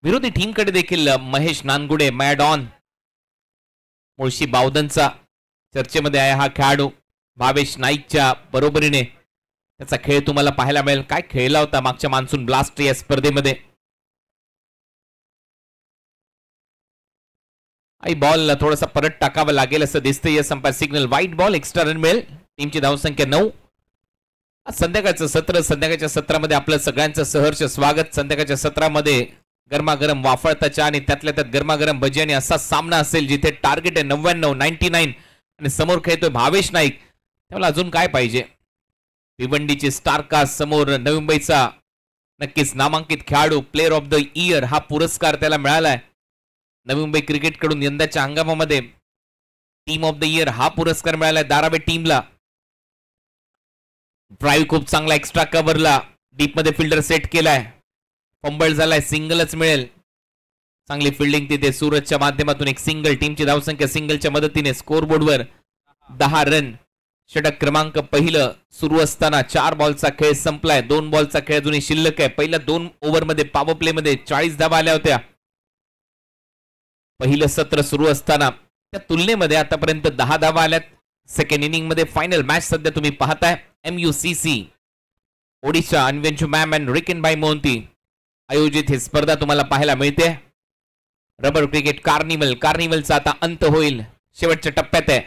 विरोधी टीमकडे देखील महेश नानगुडे मॅड ऑन. मुळशी बावधनचा चर्चेमध्ये आहे हा खेळाडू. भावेश नाईकच्या बरोबरीने त्याचा खेळ तुम्हाला पाहायला मिळेल. काय खेळला होता मागच्या मान्सून ब्लास्ट या स्पर्धेमध्ये. आई बॉल थोडासा परत टाकावा लागेल असं दिसतंय. या संपा signal white ball. Extra run मिळेल. टीमची धावसंख्या 9. संध्याकाळचं सत्र, संध्याकाळच्या सत्रामध्ये आपलं सगळ्यांचं सहर्ष स्वागत. संध्याकाळच्या सत्रामध्ये गरमागरम वाफळता चहा आणि त्यातल्या त्यात गरमागरम भजी आणि असा सामना असेल जिथे टार्गेट आहे 99 आणि समोर खेळतोय भावेश नाईक. त्याला अजून काय पाहिजे. भिवंडीचे स्टार कास्ट समोर नवी मुंबईचा नक्कीच नामांकित खेळाडू, प्लेअर ऑफ द इयर हा पुरस्कार त्याला मिळालाय. नवी मुंबई क्रिकेटकडून यंदाच्या हंगामामध्ये टीम ऑफ द इयर हा पुरस्कार मिळालाय धारावे टीमला. ड्राईव्ह खूप चांगला एक्स्ट्रा कव्हरला डीप मध्ये फिल्डर सेट केलाय. फंबल झालाय, सिंगलच मिळेल. चांगली फिल्डिंग तिथे सूरजच्या माध्यमातून एक सिंगल. टीमची धावसंख्या सिंगलच्या मदतीने स्कोर बोर्डवर 10 रन. षटक क्रमांक पहिलं सुरू असताना 4 बॉलचा खेळ संपलाय. 2 बॉलचा खेळ अजूनही शिल्लक आहे. पहिल्या 2 ओव्हरमध्ये पॉवर प्ले मध्ये 40 धावा आल्या होत्या. पहिलं सत्र सुरू असताना त्या तुलनेमध्ये आतापर्यंत 10 धावा आल्यात. सेकंड इनिंग मध्ये फायनल मॅच सध्या तुम्ही पाहताय. MUCC ओडिशा अन्वेंचू मॅम अँड रिकन बाय मोहंती आयोजित ही स्पर्धा तुम्हाला पाहायला मिळते. रबर क्रिकेट कार्निवलचा आता अंत होईल. शेवटच्या टप्प्यात आहे.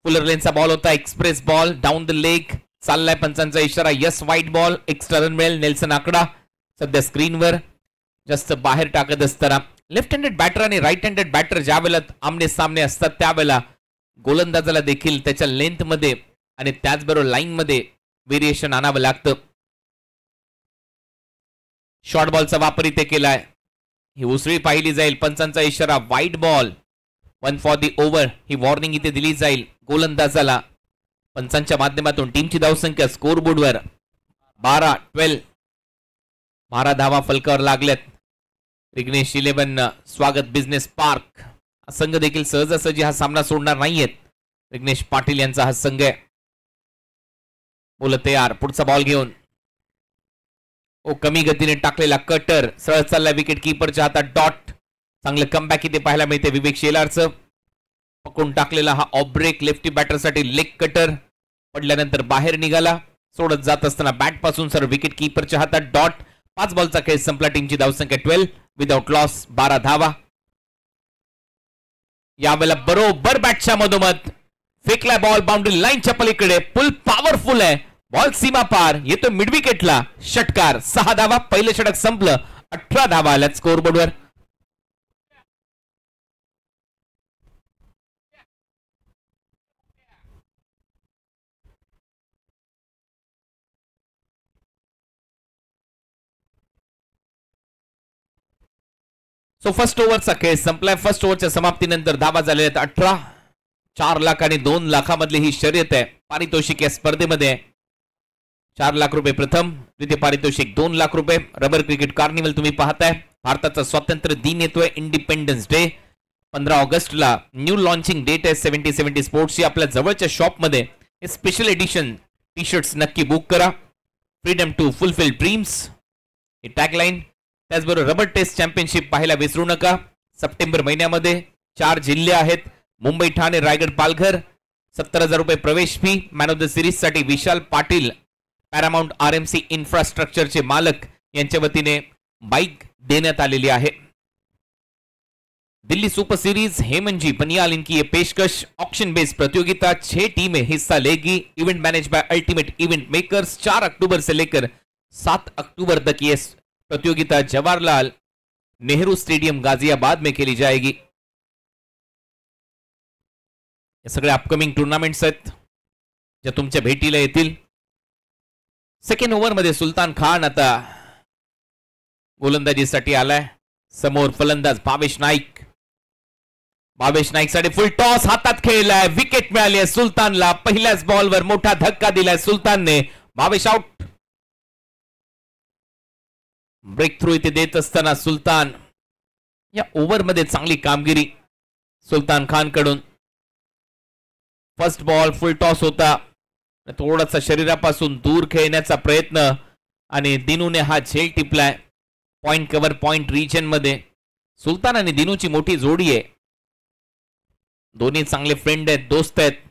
फुलर लेनचा बॉल होता. Express ball down the leg. चाललाय पंचांचा इशारा. Yes white ball. Extra run मिळेल. नेल्सन आकडा सध्या स्क्रीनवर. जास्त बाहेर टाकत असताना लेफ्ट हँडेड बॅटर आणि राईट हँडेड बॅटर ज्या वेळेला आमने सामने असतात त्यावेळेला गोलंदाजाला देखील त्याच्या लेंथ मध्ये आणि त्याचबरोबर लाईन मध्ये व्हेरिएशन आणावं लागतं. शॉर्ट बॉलचा वापर इथे केलाय. ही उसळी पाहिली जाईल. पंचांचा इशारा white ball. 1 for the over he warning इथे दिली जाईल गोलंदाजाला. पंचांच्या माध्यमातून टीमची धावसंख्या स्कोर बोर्डवर 12 धावा फलकावर लागल्यात. विघ्नेश 11 स्वागत बिझनेस पार्क संघ देखील सहजासहजी हा सामना सोडणार नाहीयेत. विघ्नेश पाटील यांचा हा संघ आहे. मुलं तयार. पुढचा बॉल घेऊन कमी गतीने टाकलेला कटर सरळ चालला विकेट कीपरच्या हातात. डॉट. चांगलं कमबॅक इथे पाहायला मिळते विवेक शेलारचं. पकडून टाकलेला हा ऑफ ब्रेक लेफ्टी बॅटरसाठी लेग कटर पडल्यानंतर बाहेर निघाला. सोडत जात असताना बॅट पासून सर विकेट कीपरच्या हातात. डॉट. 5 बॉलचा खेळ संपला. टीमची धावसंख्या 12 विदाउट लॉस. 12 धावा. यावेळेला बरोबर बॅटच्या मधोमध फेकलाय बॉल बाउंड्री लाईनच्या पलीकडे. फुल पॉवरफुल आहे. बॉल सीमा पार येतो मिड विकेटला. षटकार. 6 धावा. पहिलं षटक संपलं. 18 धावा आल्यात स्कोर बोर्डवर. सो फर्स्ट ओव्हरचा खेळ संपलाय. फर्स्ट ओव्हरच्या समाप्तीनंतर धावा झालेल्या आहेत 18. 4 लाख आणि 2 लाखामधली ही शर्यत आहे. पारितोषिक या स्पर्धेमध्ये 4 लाख रुपये प्रथम, द्वितीय पारितोषिक 2 लाख रुपये. रबर क्रिकेट कार्निवल तुम्ही पाहताय. भारताचा स्वातंत्र्य दिन येतोय, इंडिपेंडन्स डे 15 ऑगस्टला. न्यू लॉन्चिंग डेट आहे 7070 स्पोर्ट्सची. आपल्या जवळच्या शॉपमध्ये हे स्पेशल एडिशन टी शर्ट्स नक्की बुक करा. फ्रीडम टू फुलफिल ड्रीम्स ही टॅगलाईन. त्याचबरोबर रबर टेस्ट चॅम्पियनशिप पाहायला विसरू नका. सप्टेंबर महिन्यामध्ये 4 जिल्हे आहेत, मुंबई, ठाणे, रायगड, पालघर. 70,000 रुपये प्रवेश फी. मॅन ऑफ द सिरीज साठी विशाल पाटील, पॅरामाउंट RMC इन्फ्रास्ट्रक्चरचे मालक, यांच्या वतीने बाईक देण्यात आलेली आहे. दिल्ली सुपर सीरीज हेमंजी पनियाल इनकी ये पेशकश. ऑक्शन बेस्ड प्रतियोगिता, 6 टीमें हिस्सा लेगी. Event manage by ultimate event makers. 4 अक्टूबर से लेकर 7 अक्टूबर तक ये प्रतियोगिता जवाहरलाल नेहरू स्टेडियम गाजियाबाद में खेली जाएगी. हे सगळे अपकमिंग टुर्नामेंट्स आहेत ज्या तुमच्या भेटीला येतील. सेकंड ओव्हर मध्ये सुलतान खान आता गोलंदाजीसाठी आलाय. समोर फलंदाज भावेश नाईक. भावेश नाईक साठी फुल टॉस हातात खेळलाय. विकेट मिळाली आहे सुलतानला. पहिल्याच बॉलवर मोठा धक्का दिलाय सुलतानने. भावेश आउट. ब्रेक थ्रू इथे देत असताना सुलतान या ओव्हर मध्ये चांगली कामगिरी सुलतान खान कडून. फर्स्ट बॉल फुल टॉस होता. थोडासा शरीरापासून दूर खेळण्याचा प्रयत्न आणि दिनूने हा झेल टिपलाय. पॉइंट कव्हर पॉइंट रिजन मध्ये सुलतान आणि दिनूची मोठी जोडी आहे. दोन्ही चांगले फ्रेंड आहेत, दोस्त आहेत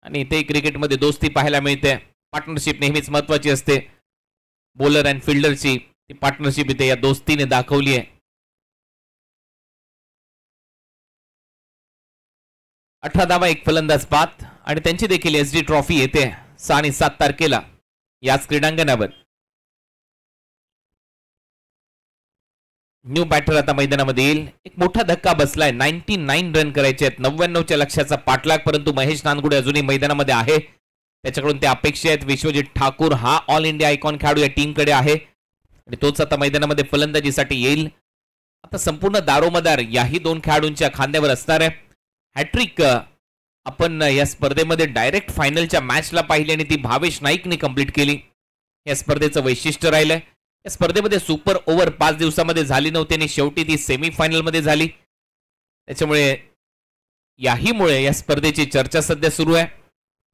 आणि इथे क्रिकेटमध्ये दोस्ती पाहायला मिळते. पार्टनरशिप नेहमीच महत्वाची असते. बॉलर अँड फिल्डरची ती पार्टनरशिप इथे या दोस्तीने दाखवली आहे. 18 धावा, 1 फलंदाज बाद आणि त्यांची देखील SD ट्रॉफी येते 6 आणि 7 तारखेला याच क्रीडांगणावर. न्यू बॅटर आता मैदानामध्ये येईल. एक मोठा धक्का बसलाय. 99 रन करायचे आहेत. 99च्या लक्ष्याचा पाठलाग, परंतु महेश नानगुडे अजूनही मैदानामध्ये आहे. त्याच्याकडून ते अपेक्षा आहेत. विश्वजित ठाकूर हा ऑल इंडिया आयकॉन खेळाडू या टीमकडे आहे आणि तोच आता मैदानामध्ये फलंदाजीसाठी येईल. आता संपूर्ण दारोमदार याही 2 खेळाडूंच्या खांद्यावर असणार आहे. हॅट्रिक आपण या स्पर्धेमध्ये डायरेक्ट फायनलच्या मॅचला पाहिली आणि ती भावेश नाईकने कंप्लीट केली. या स्पर्धेचं वैशिष्ट्य राहिलंय. या स्पर्धेमध्ये सुपर ओव्हर 5 दिवसामध्ये झाली नव्हती आणि शेवटी ती सेमीफायनल मध्ये झाली. त्याच्यामुळे याहीमुळे या स्पर्धेची चर्चा सध्या सुरू आहे.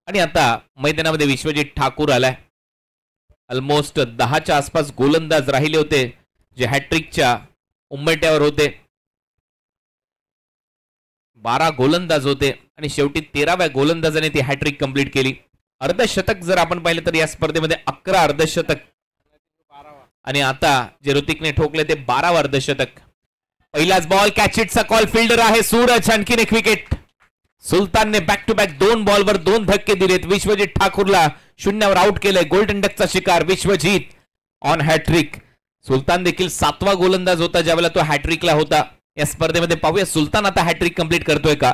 आणि आता मैदानामध्ये विश्वजित ठाकूर आलाय. ऑलमोस्ट 10च्या आसपास गोलंदाज राहिले होते जे हॅट्रिकच्या उंबरठ्यावर होते. 12 गोलंदाज होते आणि शेवटी 13व्या गोलंदाजाने ती हॅट्रिक कंप्लीट केली. अर्धशतक जर आपण पाहिलं तर या स्पर्धेमध्ये 11 अर्धशतक आणि आता जे ऋतिकने ठोकले ते 12वा अर्धशतक. पहिलाच बॉल कॅचिटचा कॉल. फिल्डर आहे सूरज. आणखीन एक विकेट. सुलतानने बॅक टू बॅक 2 बॉलवर 2 धक्के दिलेत. विश्वजित ठाकूरला 0वर आउट केलंय. गोल्डन डकचा शिकार विश्वजित ऑन हॅट्रिक. सुलतान देखील 7वा गोलंदाज होता ज्यावेळेला तो हॅट्रिकला होता. या स्पर्धेमध्ये पाहूया सुलतान आता हॅट्रिक कंप्लीट करतोय का.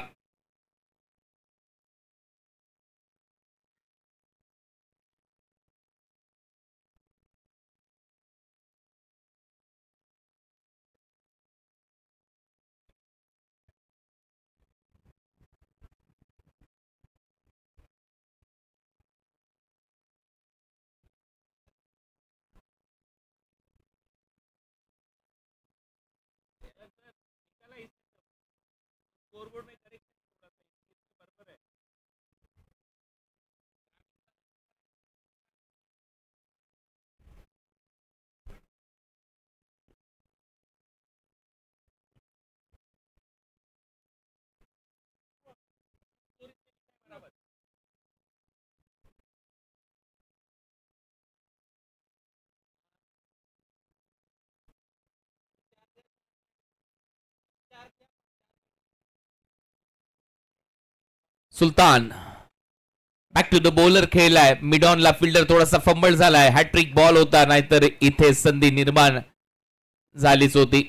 Sultan back to the bowler खेळलाय. मिड ऑनला फिल्डर थोडासा फंबल झालाय. हॅट्रिक बॉल होता, नाहीतर इथे संधी निर्माण झालीच होती.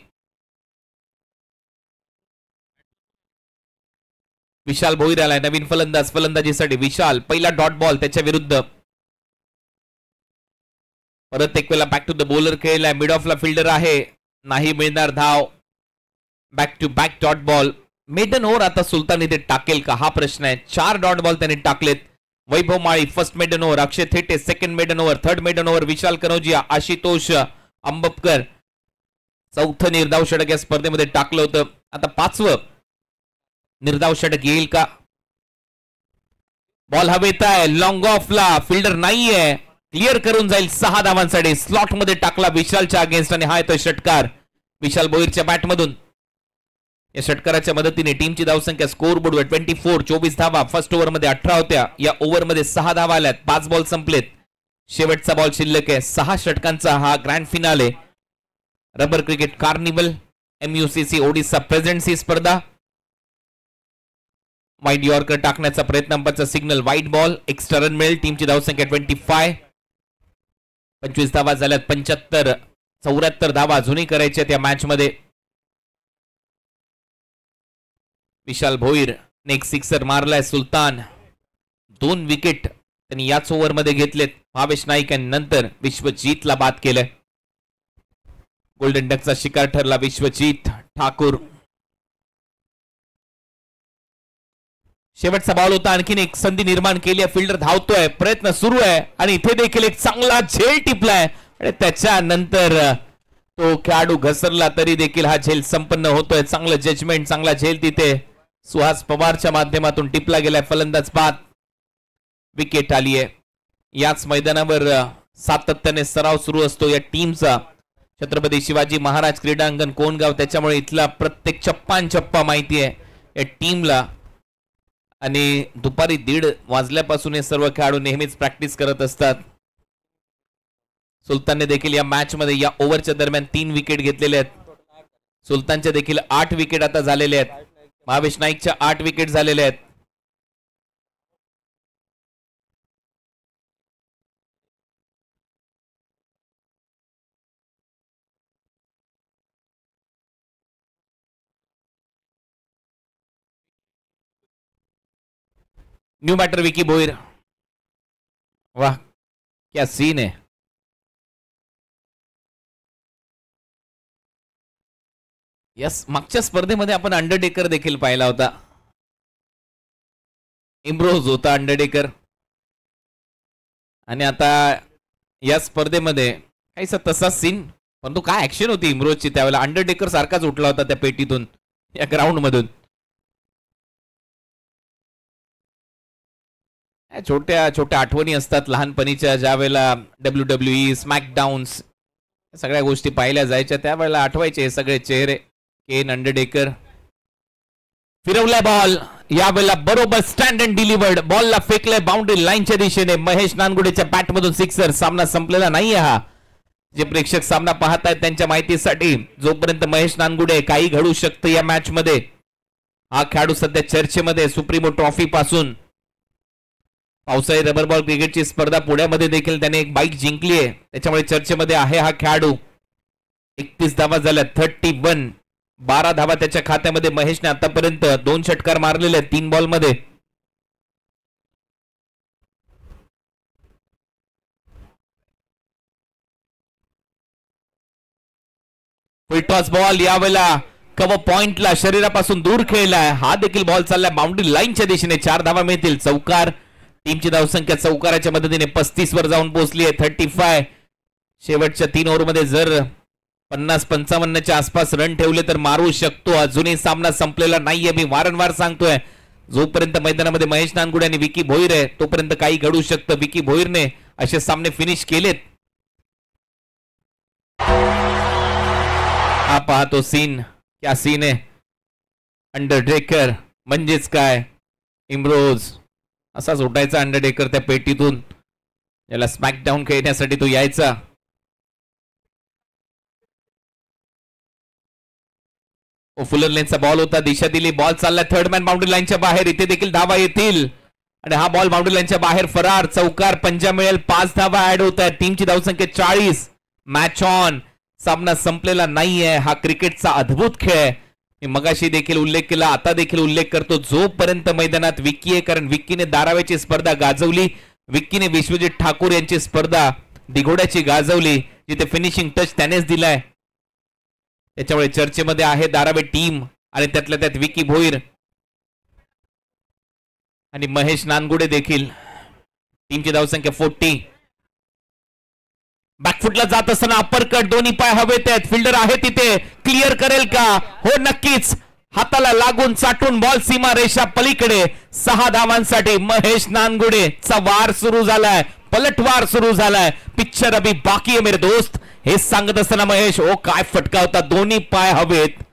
विशाल भोईर आलाय नवीन फलंदाज. फलंदाजीसाठी विशाल. पहिला डॉट बॉल त्याच्या विरुद्ध. परत एक वेळा बॅक टू द बॉलर खेळलाय. मिड ऑफला फिल्डर आहे, नाही मिळणार धाव. Back to back dot ball. Maiden over आता सुलतान इथे टाकेल का हा प्रश्न आहे. 4 डॉट बॉल त्याने टाकलेत. Vaibhav Mali first maiden over, Akshay Thete second maiden over, third maiden over Vishal Kanaujia, Ashutosh Ambapkar चौथं निर्धाव षटक या स्पर्धेमध्ये टाकलं होतं. आता 5वं निर्धाव षटक येईल का? बॉल हवेत आहे, लॉंग ऑफला, फिल्डर नाहीये, क्लिअर करून जाईल 6 धावांसाठी. स्लॉट मध्ये टाकला विशालच्या अगेन्स्ट आणि हा येतो षटकार विशाल भोईरच्या बॅटमधून. या षटकाराच्या मदतीने टीमची धावसंख्या स्कोर बोर्डवर 24, 24 धावा. फर्स्ट ओव्हरमध्ये 18 होत्या, या ओव्हरमध्ये 6 धावा आल्यात. 5 बॉल संपलेत, शेवटचा बॉल शिल्लक आहे. 6 षटकांचा हा grand finale. Rubber cricket carnival MUCC Odisha presents स्पर्धा. वाईड यॉर्कर टाकण्याचा प्रयत्नांचा signal, wide ball, extra run मिळेल. टीमची धावसंख्या 25, 25 धावा झाल्यात. 75, 74 धावा अजूनही करायच्या त्या मॅच मध्ये. विशाल भोईर नेक्स्ट सिक्सर मारलाय. सुलतान 2 विकेट त्यांनी याच ओव्हर मध्ये घेतलेत. भावेश नाईक आणि नंतर विश्वजीतला बाद केलंय. गोल्डन डकचा शिकार ठरला विश्वजीत ठाकूर. शेवटचा बॉल होता, आणखीन एक संधी निर्माण केली आहे. फिल्डर धावतोय, प्रयत्न सुरू आहे आणि इथे देखील एक चांगला झेल टिपलाय आणि त्याच्यानंतर तो खेळाडू घसरला तरी देखील हा झेल संपन्न होतोय. चांगलं जजमेंट, चांगला झेल तिथे सुहास पवारच्या माध्यमातून टिपला गेलाय. फलंदाज बाद, विकेट आली आहे. याच मैदानावर सातत्याने सराव सुरू असतो या टीमचा. छत्रपती शिवाजी महाराज क्रीडांगण कोणगाव, त्याच्यामुळे इथला प्रत्येक चप्पा माहिती आहे या टीमला. आणि दुपारी 1:30 वाजल्यापासून हे सर्व खेळाडू नेहमीच प्रॅक्टिस करत असतात. सुलतानने देखील या मॅच मध्ये या ओव्हरच्या दरम्यान 3 विकेट घेतलेले आहेत. सुलतानचे देखील 8 विकेट आता झालेले आहेत. भावेश नाईकच्या 8 विकेट झालेले आहेत. New batter Vicky Bhoir. वाह क्या सीन है. यस, मागच्या स्पर्धेमध्ये आपण अंडरटेकर देखील पाहिला होता. इम्ब्रोज होता अंडरटेकर आणि आता या स्पर्धेमध्ये काहीसा तसाच सीन, परंतु काय ऍक्शन होती इम्ब्रोजची त्यावेळेला. अंडरटेकर सारखाच उठला होता त्या पेटीतून, या ग्राउंड मधून. छोट्या छोट्या आठवणी असतात लहानपणीच्या, ज्या वेळेला WWE, स्मॅकडाऊन्स सगळ्या गोष्टी पाहिल्या जायच्या, त्यावेळेला आठवायचे हे सगळे चेहरे. केन अंडरटेकर फिरवलाय बॉल, यावेळेला बरोबर स्टँड अँड डिलिव्हर्ड. बॉलला फेकलाय बाउंड्री लाईनच्या दिशेने. महेश नानगुडेच्या बॅट मधून सिक्सर. सामना संपलेला नाहीये हा. जे प्रेक्षक सामना पाहत आहेत त्यांच्या माहितीसाठी, जोपर्यंत महेश नानगुडे, काही घडू शकतं या मॅच मध्ये. हा खेळाडू सध्या चर्चेमध्ये सुप्रीमो ट्रॉफी पासून. पावसाळी रबर बॉल क्रिकेटची स्पर्धा पुण्यामध्ये देखील त्याने एक बाईक जिंकली आहे, त्याच्यामुळे चर्चेमध्ये आहे हा खेळाडू. 31 धावा झाल्या, 31, 12 धावा त्याच्या खात्यामध्ये. महेशने आतापर्यंत 2 षटकार मारलेले आहेत 3 बॉल मध्ये. फुल टॉस बॉल, यावेळेला कव्हर पॉइंटला शरीरापासून दूर खेळलाय. हा देखील बॉल चाललाय बाउंड्री लाईनच्या दिशेने. 4 धावा मिळतील. चौकार. टीमची धावसंख्या चौकाराच्या मदतीने 35 वर जाऊन पोहोचली आहे. 35. शेवटच्या 3 ओव्हरमध्ये जर 50-55च्या आसपास रन ठेवले तर मारू शकतो. अजूनही सामना संपलेला नाहीये. मी वारंवार सांगतोय, जोपर्यंत मैदानामध्ये महेश नानगुडे आणि विकी भोईर आहे तोपर्यंत काही घडू शकतं. विकी भोईरने असे सामने फिनिश केलेत. हा पाहतो सीन, क्या सीन आहे. अंडरटेकर म्हणजेच काय, इम्ब्रोज असाच उठायचा अंडरटेकर त्या पेटीतून. याला स्मॅकडाऊन खेळण्यासाठी तो यायचा. फुलर लेनचा बॉल होता, दिशा दिली. बॉल चालला थर्ड मॅन बाउंड्री लाईनच्या बाहेर. इथे देखील धावा येतील आणि हा बॉल बाउंड्री लाईनच्या बाहेर फरार. चौकार. पंजा मिळेल. 5 धावा ऍड होत आहेत. टीमची धावसंख्या 40. Match on. सामना संपलेला नाहीये. हा क्रिकेटचा अद्भुत खेळ आहे. मी मगाशी देखील उल्लेख केला, आता देखील उल्लेख करतो. जोपर्यंत मैदानात विक्की आहे, कारण विक्कीने दाराव्याची स्पर्धा गाजवली, विक्कीने विश्वजित ठाकूर यांची स्पर्धा दिघोड्याची गाजवली, जिथे फिनिशिंग टच त्यानेच दिलाय. त्याच्यामुळे चर्चेमध्ये आहे धारावी टीम आणि त्यातल्या त्यात विकी भोईर आणि महेश नानगुडे देखील. टीमची धावसंख्या 40. बॅकफुटला जात असताना अप्परकट, दोन्ही पाय हवेत आहेत, फिल्डर आहे तिथे, क्लिअर करेल का? हो नक्कीच, हाताला लागून चाटून बॉल सीमा रेषा पलीकडे. 6 धावांसाठी महेश नानगुडेचा वार सुरू झालाय, पलटवार सुरू झालाय. पिक्चर अभी बाकी आहे मेरे दोस्त, हे सांगत असताना महेश, ओ काय फटका होता, दोन्ही पाय हवेत.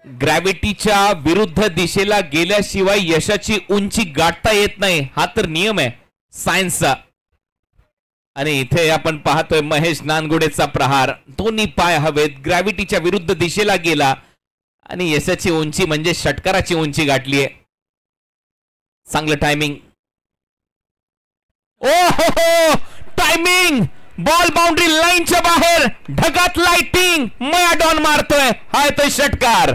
ग्रॅव्हिटीच्या विरुद्ध दिशेला गेल्याशिवाय यशाची उंची गाठता येत नाही, हा तर नियम आहे सायन्सचा. आणि इथे आपण पाहतोय महेश नानगुडेचा प्रहार, दोन्ही पाय हवेत, ग्रॅव्हिटीच्या विरुद्ध दिशेला गेला आणि यशाची उंची म्हणजे षटकाराची उंची गाठलीये. चांगलं टायमिंग. ओ हो, टायमिंग, बॉल बाउंड्री लाईनच्या बाहेर, ढगात लाइटिंग, मया डॉन मारतोय, हा येतोय षटकार.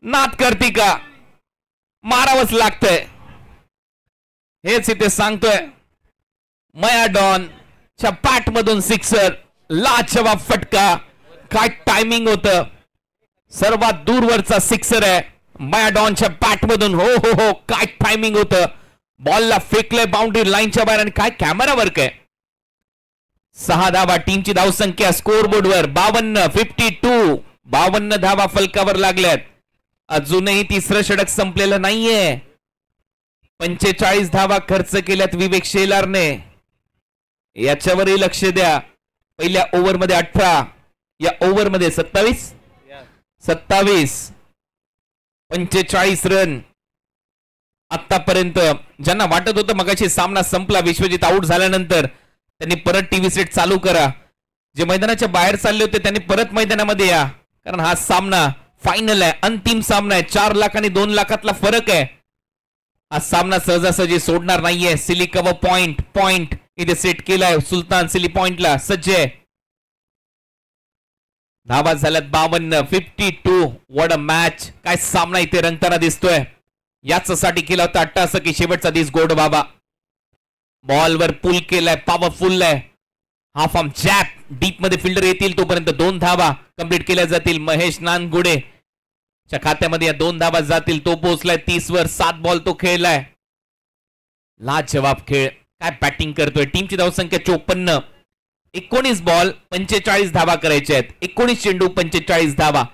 नाद करती का? मारावंच लागतंय, हेच इथे सांगतोय. मया डॉन च्या पॅट मधून सिक्सर, लाजवाब फटका, काय टायमिंग होतं, सर्वात दूरवरचा सिक्सर आहे मया डॉनच्या पॅट मधून. हो हो हो, काय टायमिंग होतं, बॉलला फेकलंय बाउंड्री लाईनच्या बाहेर आणि काय कॅमेरा वर्क आहे. 6 धावा टीमची धावसंख्या स्कोअरबोर्डवर 52. 52 धावा फलकावर लागल्यात. अजूनही तिसरं षटक संपलेलं नाहीये. 45 धावा खर्च केल्यात विवेक शेलारने, याच्यावरही लक्ष द्या. पहिल्या ओव्हरमध्ये 18, या ओव्हरमध्ये 27, 45 रन. आतापर्यंत ज्यांना वाटत होतं मगाशी सामना संपला, विश्वजित आउट झाल्यानंतर त्यांनी परत टीव्ही सेट चालू करा. जे मैदानाच्या बाहेर चालले होते त्यांनी परत मैदानामध्ये या, कारण हा सामना फायनल आहे, अंतिम सामना आहे. 4 लाख आणि 2 लाखातला फरक आहे. हा सामना सहजासहजी सोडणार नाहीये. सिली कव्हर पॉइंट इथे सेट केलाय, सुलतान सिली पॉइंटला सज्ज आहे. धावा झाल्यात 52. 52. व्हॉट अ मॅच, काय सामना इथे रंगताना दिसतोय. याच्यासाठी केला होता अट्टासकी शेवटचा दिस गोड बाबा. बॉलवर पुल केलाय, पॉवरफुल आहे. हाफ आर्म जॅप, डीप मध्ये फिल्डर येतील तोपर्यंत 2 धावा कंप्लीट केल्या जातील. महेश नानगुडे च्या खात्यामध्ये या 2 धावा जातील. तो पोहोचलाय 30 वर, 7 बॉल तो खेळलाय. लाजवाब खेळ, काय बॅटिंग करतोय. टीमची धावसंख्या 54. 19 बॉल 45 धावा करायच्या आहेत. 19 चेंडू 45 धावा.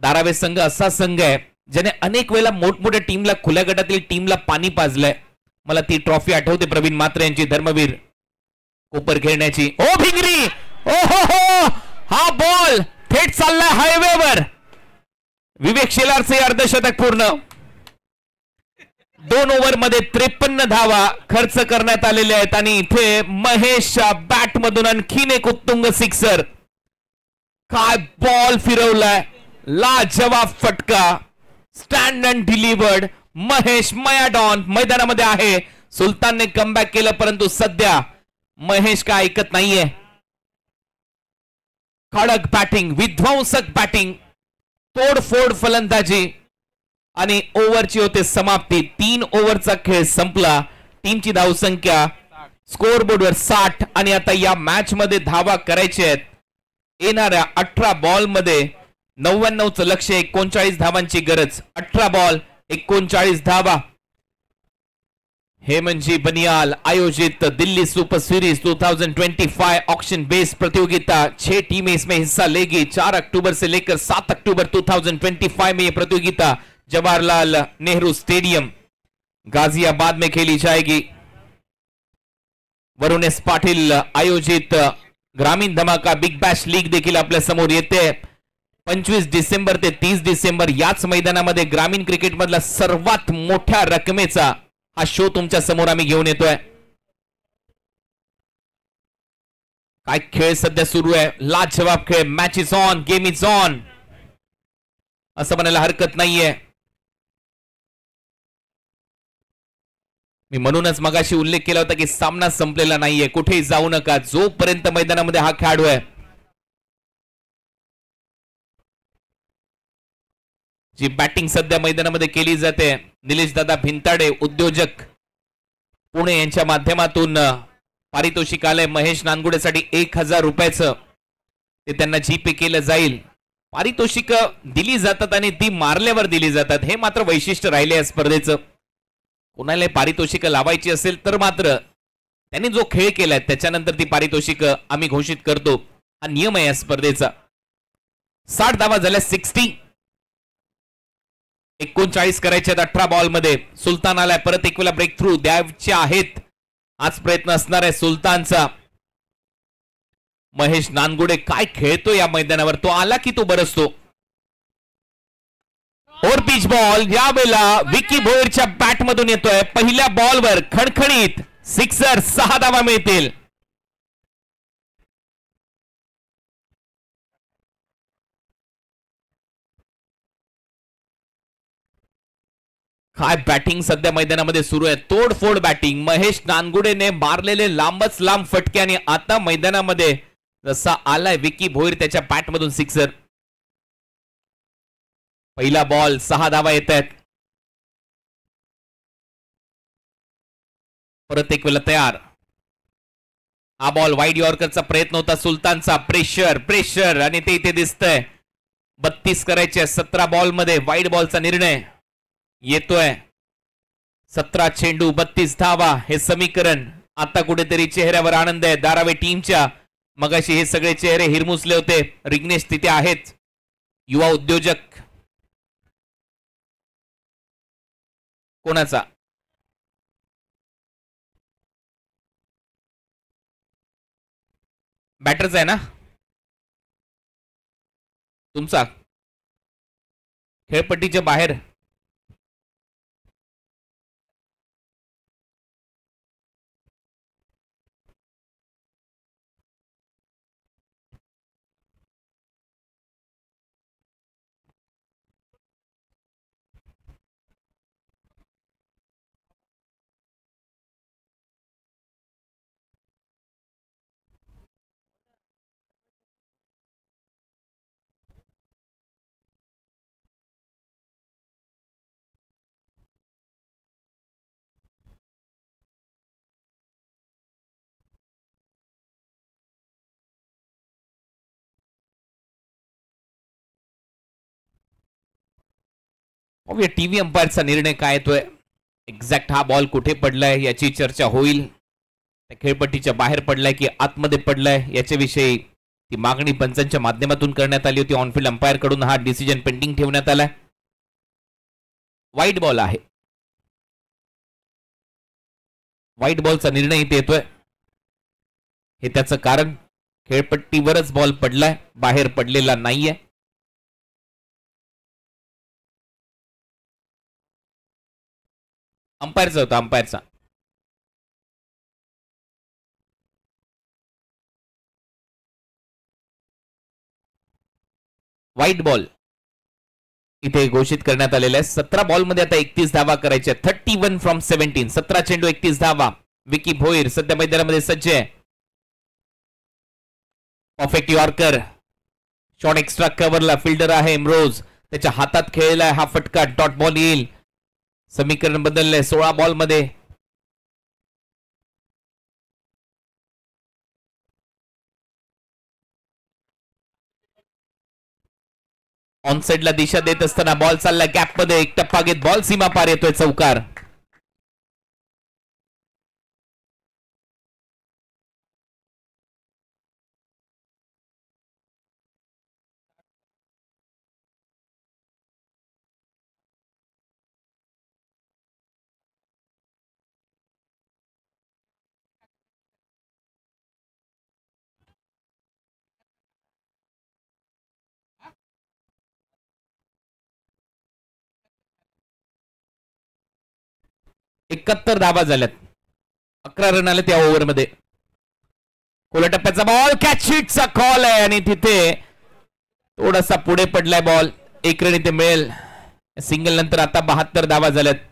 धारावी संघ असा संघ आहे ज्याने अनेक वेळेला मोठमोठ्या टीमला, खुल्या गटातील टीमला पाणी पाजलंय. मला ती ट्रॉफी आठवते प्रवीण मात्रे यांची, धर्मवीर कोपर खेळण्याची. ओ भिंगरी, ओ हो, हा बॉल थेट चाललाय हायवेवर. विवेक शेलारचे अर्धशतक पूर्ण. 2 ओव्हर मध्ये 53 धावा खर्च करण्यात आलेले आहेत आणि इथे महेशच्या बॅट मधून आणखीन एक उत्तुंग सिक्सर. काय बॉल फिरवलाय, लाजवाब फटका, स्टँड अँड डिलिव्हर्ड. महेश मया डॉन मैदानामध्ये आहे. सुलतानने कमबॅक केलं, परंतु सध्या महेश काय ऐकत नाहीये. कडक बॅटिंग, विध्वंसक बॅटिंग, तोडफोड फलंदाजी आणि ओव्हरची होते समाप्ती. 3 ओव्हरचा खेळ संपला. टीमची धावसंख्या स्कोअरबोर्डवर 60 आणि आता या मॅच मध्ये धावा करायचे आहेत. येणाऱ्या 18 बॉल मध्ये 99चं लक्ष्य, 39 धावांची गरज. 18 बॉल 39 धावा. हेमंजी बनियाल आयोजित Delhi super series 2025 auction based प्रतियोगिता. 6 टीमें इसमें हिस्सा लेगी. 4 अक्टूबर से लेकर 7 अक्टूबर 2025 में यह प्रतियोगिता जवाहरलाल नेहरू स्टेडियम गाजियाबाद में खेली जाएगी. वरुण एस पाटील आयोजित ग्रामीण धमाका बिग बॅश लीग देखील आपल्या समोर येते. 25 डिसेंबर ते 30 डिसेंबर याच मैदानामध्ये ग्रामीण क्रिकेट मधला सर्वात मोठ्या रकमेचा हा शो तुमच्या समोर आम्ही घेऊन येतोय. काय खेळ सध्या सुरू आहे, लाजवाब खेळ. Match is on, game is on असं म्हणायला हरकत नाहीये. मी म्हणूनच मगाशी उल्लेख केला होता की सामना संपलेला नाहीये, कुठेही जाऊ नका जोपर्यंत मैदानामध्ये हा खेळाडू आहे. जी बॅटिंग सध्या मैदानामध्ये केली जाते, निलेश दादा भिंताडे उद्योजक पुणे यांच्या माध्यमातून पारितोषिक आलंय महेश नानगुडेसाठी 1000 रुपयाचं, ते त्यांना जीपे केलं जाईल. पारितोषिक दिली जातात आणि ती मारल्यावर दिली जातात, हे मात्र वैशिष्ट्य राहिले या स्पर्धेचं. कोणाला पारितोषिक लावायची असेल तर मात्र त्यांनी जो खेळ केलाय त्याच्यानंतर ती पारितोषिक आम्ही घोषित करतो, हा नियम आहे या स्पर्धेचा. 60 धावा झाल्या. 39 करायचे 18 बॉल मध्ये. सुलतान आलाय परत, एक वेळा ब्रेक थ्रू द्यायचे आहेत. आज प्रयत्न असणार आहे सुलतानचा. महेश नानगुडे काय खेळतो या मैदानावर, तो आला की तो बरसतो. ओव्हर पिच बॉल यावेळेला विकी भोईरच्या बॅट मधून येतोय. पहिल्या बॉलवर खणखणीत सिक्सर. 6 धावा मिळतील. काय बॅटिंग सध्या मैदानामध्ये सुरू आहे, तोडफोड बॅटिंग. महेश नानगुडेने मारलेले लांबच लांब फटके आणि आता मैदानामध्ये जसा आलाय विकी भोईर त्याच्या बॅट मधून सिक्सर. पहिला बॉल. 6 धावा येत आहेत. परत एक वेळा तयार. हा बॉल वाईड यॉर्करचा प्रयत्न होता सुलतानचा. प्रेशर प्रेशर आणि ते इथे दिसतंय. 32 करायचे 17 बॉल मध्ये. वाईड बॉलचा निर्णय येतोय. 17 चेंडू 32 धावा, हे समीकरण. आता कुठेतरी चेहऱ्यावर आनंद आहे धारावी टीमच्या. मगाशी हे सगळे चेहरे हिरमुसले होते. रिग्नेश तिथे आहेत, युवा उद्योजक. कोणाचा बॅटरचा आहे ना तुमचा, खेळपट्टीच्या बाहेर. टीव्ही अंपायरचा निर्णय काय येतोय. एक्झॅक्ट हा बॉल कुठे पडलाय याची चर्चा होईल. खेळपट्टीच्या बाहेर पडलाय की आतमध्ये पडलाय याच्याविषयी ती मागणी पंचांच्या माध्यमातून करण्यात आली होती. ऑनफिल्ड अंपायर कडून हा डिसिजन पेंडिंग ठेवण्यात आलाय. वाईट बॉल आहे. वाईट बॉलचा निर्णय इथे येतोय. हे त्याचं कारण खेळपट्टीवरच बॉल पडलाय, बाहेर पडलेला नाहीये. अंपायरचा होता, अंपायरचा. वाईट बॉल इथे घोषित करण्यात आलेला आहे. 17 बॉल मध्ये आता 31 धावा करायच्या. 31 फ्रॉम 17. 17 चेंडू 31 धावा. विकी भोईर सध्या मैदानामध्ये सज्ज आहे. Perfect yorker. शॉट एक्स्ट्रा कव्हरला फिल्डर आहे इम्रोज, त्याच्या हातात खेळलाय हा फटका. डॉट बॉल येईल. समीकरण बदललंय 16 बॉल मध्ये. ऑनसाइडला दिशा देत असताना बॉल चालला गॅप मध्ये. एक टप्पा घेत बॉल सीमा पार येतोय. चौकार. एकाहत्तर धावा झाल्यात. 11 रन आले त्या ओव्हर मध्ये. खुल्या टप्प्याचा बॉल. कॅच हिटचा कॉल आहे आणि तिथे थोडासा पुढे पडलाय बॉल. 1 रन इथे मिळेल. सिंगल नंतर आता 72 धावा झाल्यात.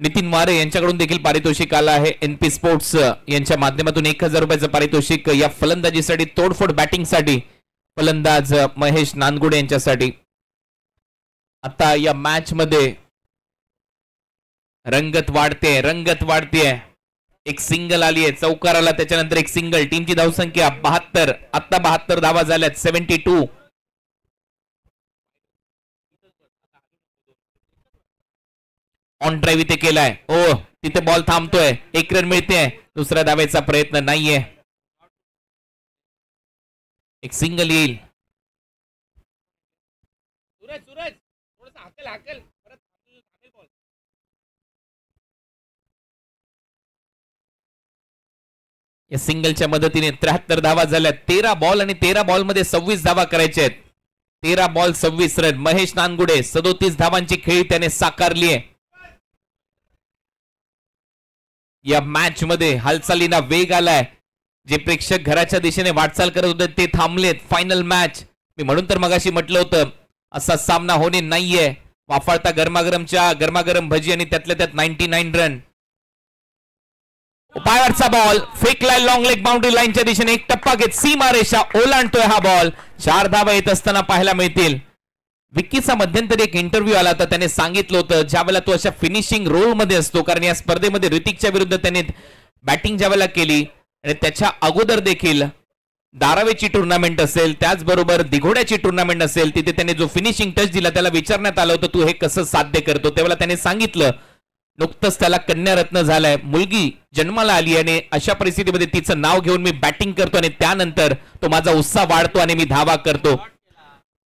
नितीन वारे यांच्याकडून देखील पारितोषिक आलं आहे. एनपी स्पोर्ट्स यांच्या माध्यमातून 1000 रुपयाचं पारितोषिक या फलंदाजीसाठी, तोडफोड बॅटिंगसाठी फलंदाज महेश नानगुडे यांच्यासाठी. आता या मॅच मध्ये रंगत वाढते. एक सिंगल आली आहे, चौकार आला, त्याच्यानंतर एक सिंगल. टीमची धावसंख्या 72. आता 72 धावा झाल्यात. 72. ऑन ड्राईव्ह इथे केलाय. ओ तिथे बॉल थांबतोय. 1 रन मिळते. दुसऱ्या धावेचा प्रयत्न नाहीये. एक सिंगल येईल. या सिंगलच्या मदतीने 73 धावा झाल्या. 13 बॉल आणि 13 बॉल मध्ये 26 धावा करायचे आहेत. 13 बॉल 26 रन. महेश नानगुडे 37 धावांची खेळी त्याने साकारली आहे. या मॅच मध्ये हालचालींना वेग आलाय. जे प्रेक्षक घराच्या दिशेने वाटचाल करत होते ते थांबलेत. Final match. मी म्हणून तर मगाशी म्हटलं होतं असा सामना होणे नाहीये. वाफाळता गरमागरम भजी आणि त्यातल्या त्यात 99 रन. पायवरचा बॉल फेकलाय लॉंग लेग बाउंड्री लाईनच्या दिशेने. एक टप्पा घेत सीमारेषा ओलांडतोय हा बॉल. 4 धावा येत असताना पाहायला मिळतील. विक्कीचा मध्यंतरी एक इंटरव्ह्यू आला होता. त्याने सांगितलं होतं ज्यावेळेला तो अशा फिनिशिंग रोल मध्ये असतो, कारण या स्पर्धेमध्ये ऋतिकच्या विरुद्ध त्याने बॅटिंग ज्यावेळेला केली आणि त्याच्या अगोदर देखील धारावीची टुर्नामेंट असेल, त्याचबरोबर दिघोड्याची टुर्नामेंट असेल, तिथे त्याने जो फिनिशिंग टच दिला त्याला विचारण्यात आलं होतं तू हे कसं साध्य करतो. तेव्हा त्याने सांगितलं नुकतंच त्याला कन्यारत्न झालाय, मुलगी जन्माला आली आणि अशा परिस्थितीमध्ये तिचं नाव घेऊन मी बॅटिंग करतो आणि त्यानंतर तो माझा उत्साह वाढतो आणि मी धावा करतो.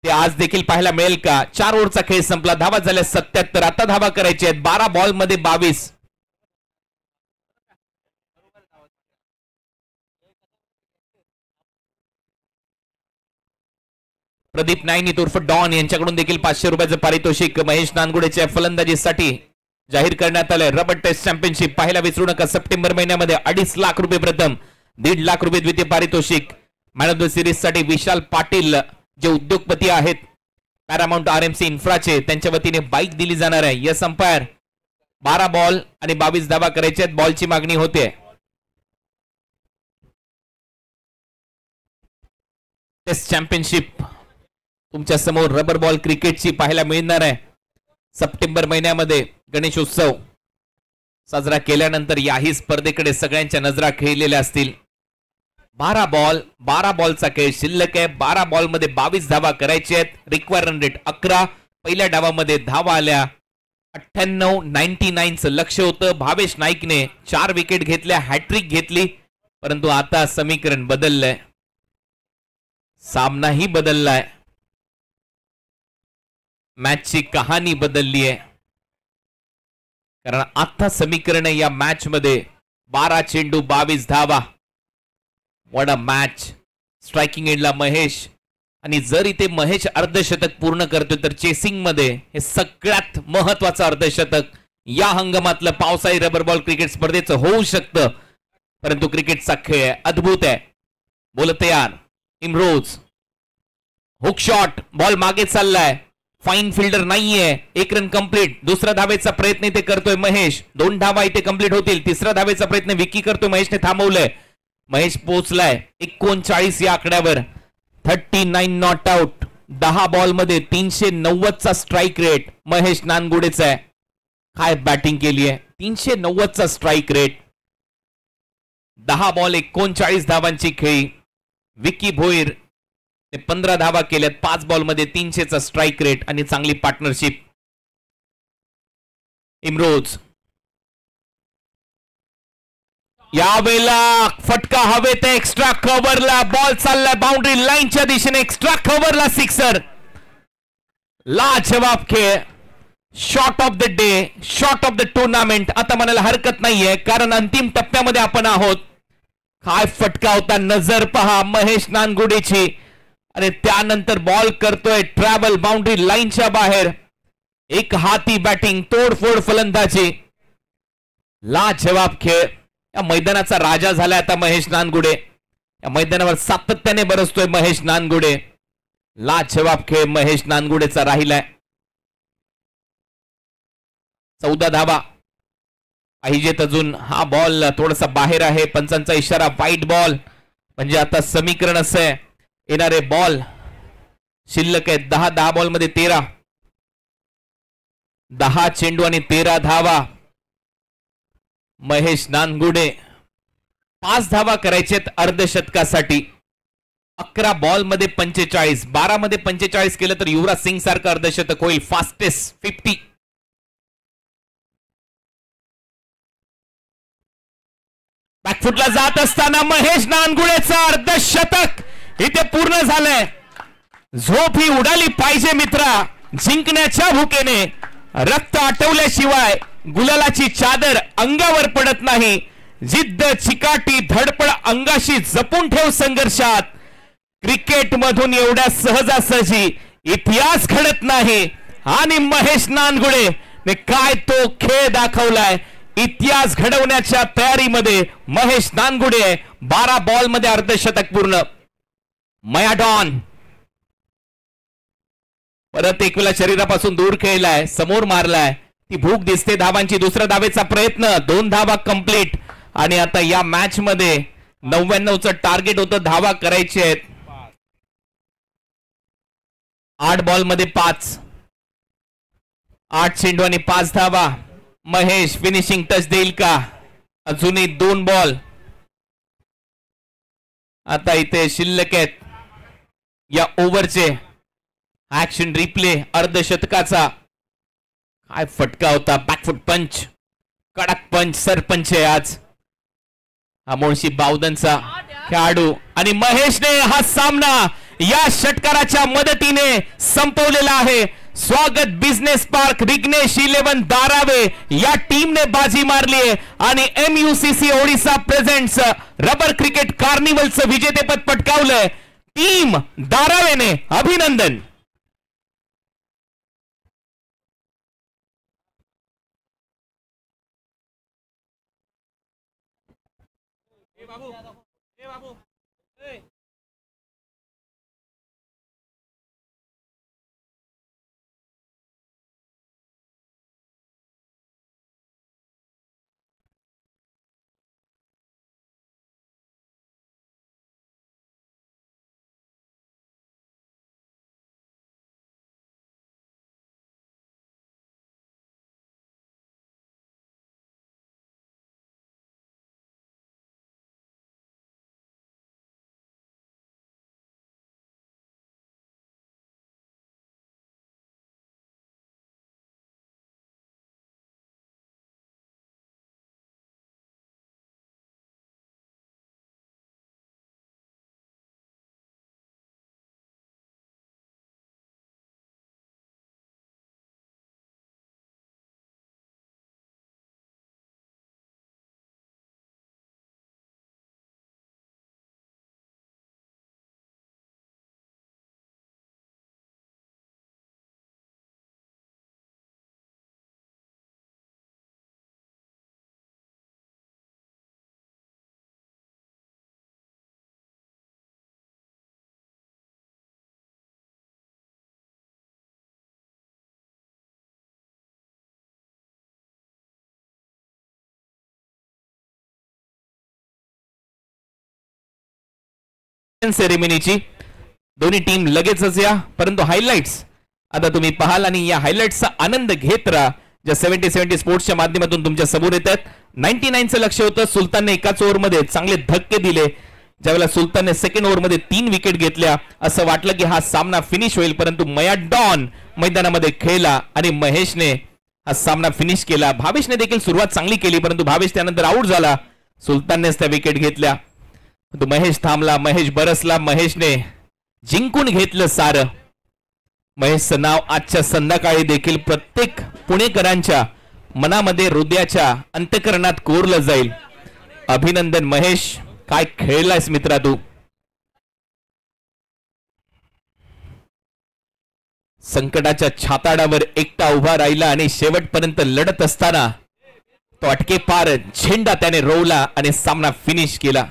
ते आज देखील पाहायला मिळेल का? 4 ओव्हरचा खेळ संपला. धावा झाल्या 77. आता धावा करायची आहेत. 12 बॉल मध्ये 22. प्रदीप नाईनी उर्फ डॉन यांच्याकडून देखील 500 रुपयाचं पारितोषिक महेश नानगुडेच्या फलंदाजीसाठी जाहीर करण्यात आलंय. रबर टेस्ट चॅम्पियनशिप पाहायला विसरू नका. सप्टेंबर महिन्यामध्ये 2.5 लाख रुपये प्रथम, 1.5 लाख रुपये द्वितीय पारितोषिक. मॅन ऑफ द सिरीज साठी विशाल पाटील जे उद्योगपती आहेत पॅरामाउंट आरएमसी इन्फ्राचे, त्यांच्या वतीने बाईक दिली जाणार आहे. Yes umpire. 12 बॉल आणि 22 धावा करायचे आहेत. बॉलची मागणी होते. टेस्ट चॅम्पियनशिप तुमच्या समोर रबर बॉल क्रिकेटची पाहायला मिळणार आहे. सप्टेंबर महिन्यामध्ये गणेशोत्सव साजरा केल्यानंतर याही स्पर्धेकडे सगळ्यांच्या नजरा खेळलेल्या असतील. 12 बॉलचा खेळ शिल्लक आहे. 12 बॉल मध्ये 22 धावा करायचे आहेत. Require run rate 11. पहिल्या डावामध्ये धावा आल्या 98. 99चं लक्ष होतं. भावेश नाईकने 4 विकेट घेतल्या, हॅट्रिक घेतली, परंतु आता समीकरण बदललंय. सामनाही बदललाय. मॅचची कहाणी बदलली आहे, कारण आता समीकरण या मॅच मध्ये 12 चेंडू 22 धावा. What a match. स्ट्रायकिंग एंडला महेश, आणि जर इथे महेश अर्धशतक पूर्ण करतोय तर चेसिंग मध्ये हे सगळ्यात महत्वाचं अर्धशतक या हंगामातलं पावसाळी रबर बॉल क्रिकेट स्पर्धेचं होऊ शकतं. परंतु क्रिकेटचा खेळ अद्भुत आहे. बोल तयार. Imroz hook shot. बॉल मागे चाललाय. फाईन फिल्डर नाहीये. 1 रन कंप्लीट. दुसऱ्या धावेचा प्रयत्न इथे करतोय महेश. 2 धावा इथे कंप्लीट होतील. तिसऱ्या धावेचा प्रयत्न विकी करतोय. महेशने थांबवलंय. महेश पोहोचलाय 39 या आकड्यावर. 39 नॉट आउट. 10 बॉल मध्ये 390चा स्ट्राईक रेट महेश नानगुडेचा आहे. काय बॅटिंग केली आहे. 390चा स्ट्राईक रेट. 10 बॉल 39 धावांची खेळी. विकी भोईर 15 धावा केल्यात. 5 बॉल मध्ये 300चा स्ट्राईक रेट आणि चांगली पार्टनरशिप. इमरोज यावेळेला फटका हवेत. एक्स्ट्रा कव्हरला बॉल चाललाय बाउंड्री लाईनच्या दिशेने. एक्स्ट्रा कव्हरला सिक्सर. लाजवाब खेळ. Shot of the day, shot of the tournament आता म्हणायला हरकत नाहीये, कारण अंतिम टप्प्यामध्ये आपण आहोत. काय फटका होता. नजर पहा महेश नानगुडेची. आणि त्यानंतर बॉल करतोय ट्रॅव्हल बाउंड्री लाईनच्या बाहेर. एक हाती बॅटिंग, तोडफोड फलंदाजी. लाजवाब खेळ. या मैदानाचा राजा झालाय आता महेश नानगुडे. या मैदानावर सातत्याने बरसतोय महेश नानगुडे. लाजवाब खेळ महेश नानगुडेचा राहिलाय. 14 धावा. पाहिजेत अजून. हा बॉल थोडासा बाहेर आहे, पंचांचा इशारा वाईट बॉल. म्हणजे आता समीकरण असं आहे, येणारे बॉल शिल्लक आहेत 10 बॉल मध्ये 13, 10 चेंडू आणि 13 धावा. महेश नानगुडे 5 धावा करायचेत अर्धशतकासाठी. 11 बॉल मध्ये 45, 12 मध्ये 45 केलं तर युवराज सिंग सारखं अर्धशतक होईल. फास्टेस्ट 50. बॅकफुटला जात असताना महेश नानगुडेचं अर्धशतक इथे पूर्ण झालंय. झोप ही उडाली पाहिजे मित्रा. जिंकण्याच्या भुकेने रक्त आटवल्याशिवाय गुलालाची चादर अंगावर पडत नाही. जिद्द, चिकाटी, धडपड अंगाशी जपून ठेव संघर्षात. क्रिकेट मधून एवढ्या सहजासहजी इतिहास घडत नाही. आणि महेश नानगुडे ने काय तो खेळ दाखवलाय. इतिहास घडवण्याच्या तयारीमध्ये महेश नानगुडे आहे. 12 बॉल मध्ये अर्धशतक पूर्ण. मया डॉन परत एक वेळा शरीरापासून दूर खेळलाय, समोर मारलाय. ती भूक दिसते धावांची. दुसऱ्या धावेचा प्रयत्न, 2 धावा कंप्लीट. आणि आता या मॅच मध्ये 99चं टार्गेट होतं, धावा करायचे आहेत. 8 बॉल मध्ये 5, 8 चेंडू आणि 5 धावा. महेश फिनिशिंग टच देईल का? अजूनही 2 बॉल आता इथे शिल्लक आहेत या ओव्हरचे. Action replay अर्धशतकाचा. काय फटका होता. बॅकफुट पंच, कडक पंच. सरपंच आहे आज हा मुळशी बावधनचा खेळाडू. आणि महेशने हा सामना या षटकाराच्या मदतीने संपवलेला आहे. स्वागत बिझनेस पार्क रिग्नेश 11 दारावे या टीमने बाजी मारली आहे. आणि MUCC Odisha presents rubber cricket कार्निवलचं विजेतेपद पटकावलंय. टीम दारावेने अभिनंदन. सेरेमनीची दोन्ही टीम लगेचच या. परंतु हायलाइट्स आता तुम्ही पाहाल आणि या हायलाइट्सचा आनंद घेत राहा ज्या 70-70 स्पोर्ट्सच्या माध्यमातून तुमच्या समोर येतात. 99चं लक्ष होतं. सुलतानने एकाच ओव्हरमध्ये चांगले धक्के दिले. ज्यावेळेला सुलतानने सेकंड ओव्हरमध्ये 3 विकेट घेतल्या असं वाटलं की हा सामना फिनिश होईल. परंतु मया डॉन मैदानामध्ये खेळला आणि महेशने हा सामना फिनिश केला. भावेशने देखील सुरुवात चांगली केली परंतु भावेश त्यानंतर आउट झाला. सुलताननेच त्या विकेट घेतल्या. तो महेश थांबला, महेश बरसला. महेशने जिंकून घेतलं सारं. महेशचं नाव आजच्या संध्याकाळी देखील प्रत्येक पुणेकरांच्या मनामध्ये, हृदयाच्या अंतःकरणात कोरलं जाईल. अभिनंदन महेश, काय खेळलायस मित्रा तू. संकटाच्या छाताडावर एकटा उभा राहिला आणि शेवटपर्यंत लढत असताना तो अटके पार झेंडा त्याने रोवला आणि सामना फिनिश केला.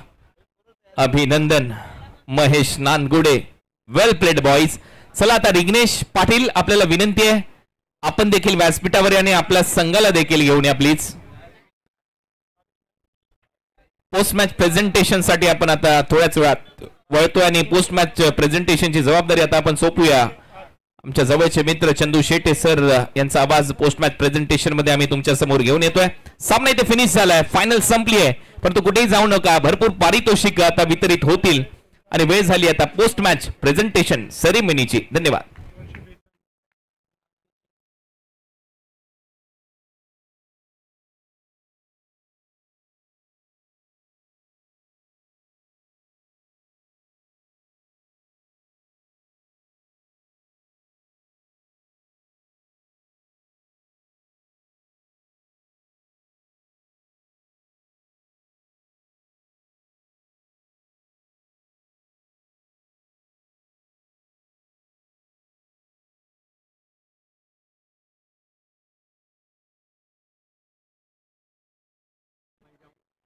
अभिनंदन Mahesh Nangude. Well played boys. चला आता रिग्नेश पाटील आपल्याला विनंती आहे आपण देखील व्यासपीठावर या आणि आपल्या संघाला देखील घेऊन या प्लीज. पोस्ट मॅच प्रेझेंटेशन साठी आपण आता थोड्याच वेळात वळतोय आणि पोस्ट मॅच प्रेझेंटेशनची जबाबदारी आता आपण सोपूया आमच्या जवळचे मित्र चंदू शेटे सर यांचा आवाज पोस्ट मॅच प्रेझेंटेशन मध्ये आम्ही तुमच्या समोर घेऊन येतोय. सामना इथे फिनिश झालाय, फायनल संपली आहे, परंतु कुठेही जाऊ नका, भरपूर पारितोषिक आता वितरित होतील आणि वेळ झाली आता पोस्ट मॅच प्रेझेंटेशन सेरेमनीची. धन्यवाद.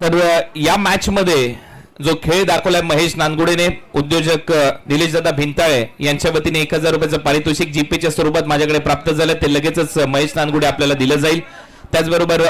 तर या मॅच मध्ये जो खेळ दाखवलाय महेश नानगुडेने, उद्योजक निलेश दादा भिंताळे यांच्या वतीने 1000 रुपयाचं पारितोषिक जीपेच्या स्वरूपात माझ्याकडे प्राप्त झालं. ते लगेचच महेश नानगुडे आपल्याला दिलं जाईल. त्याचबरोबर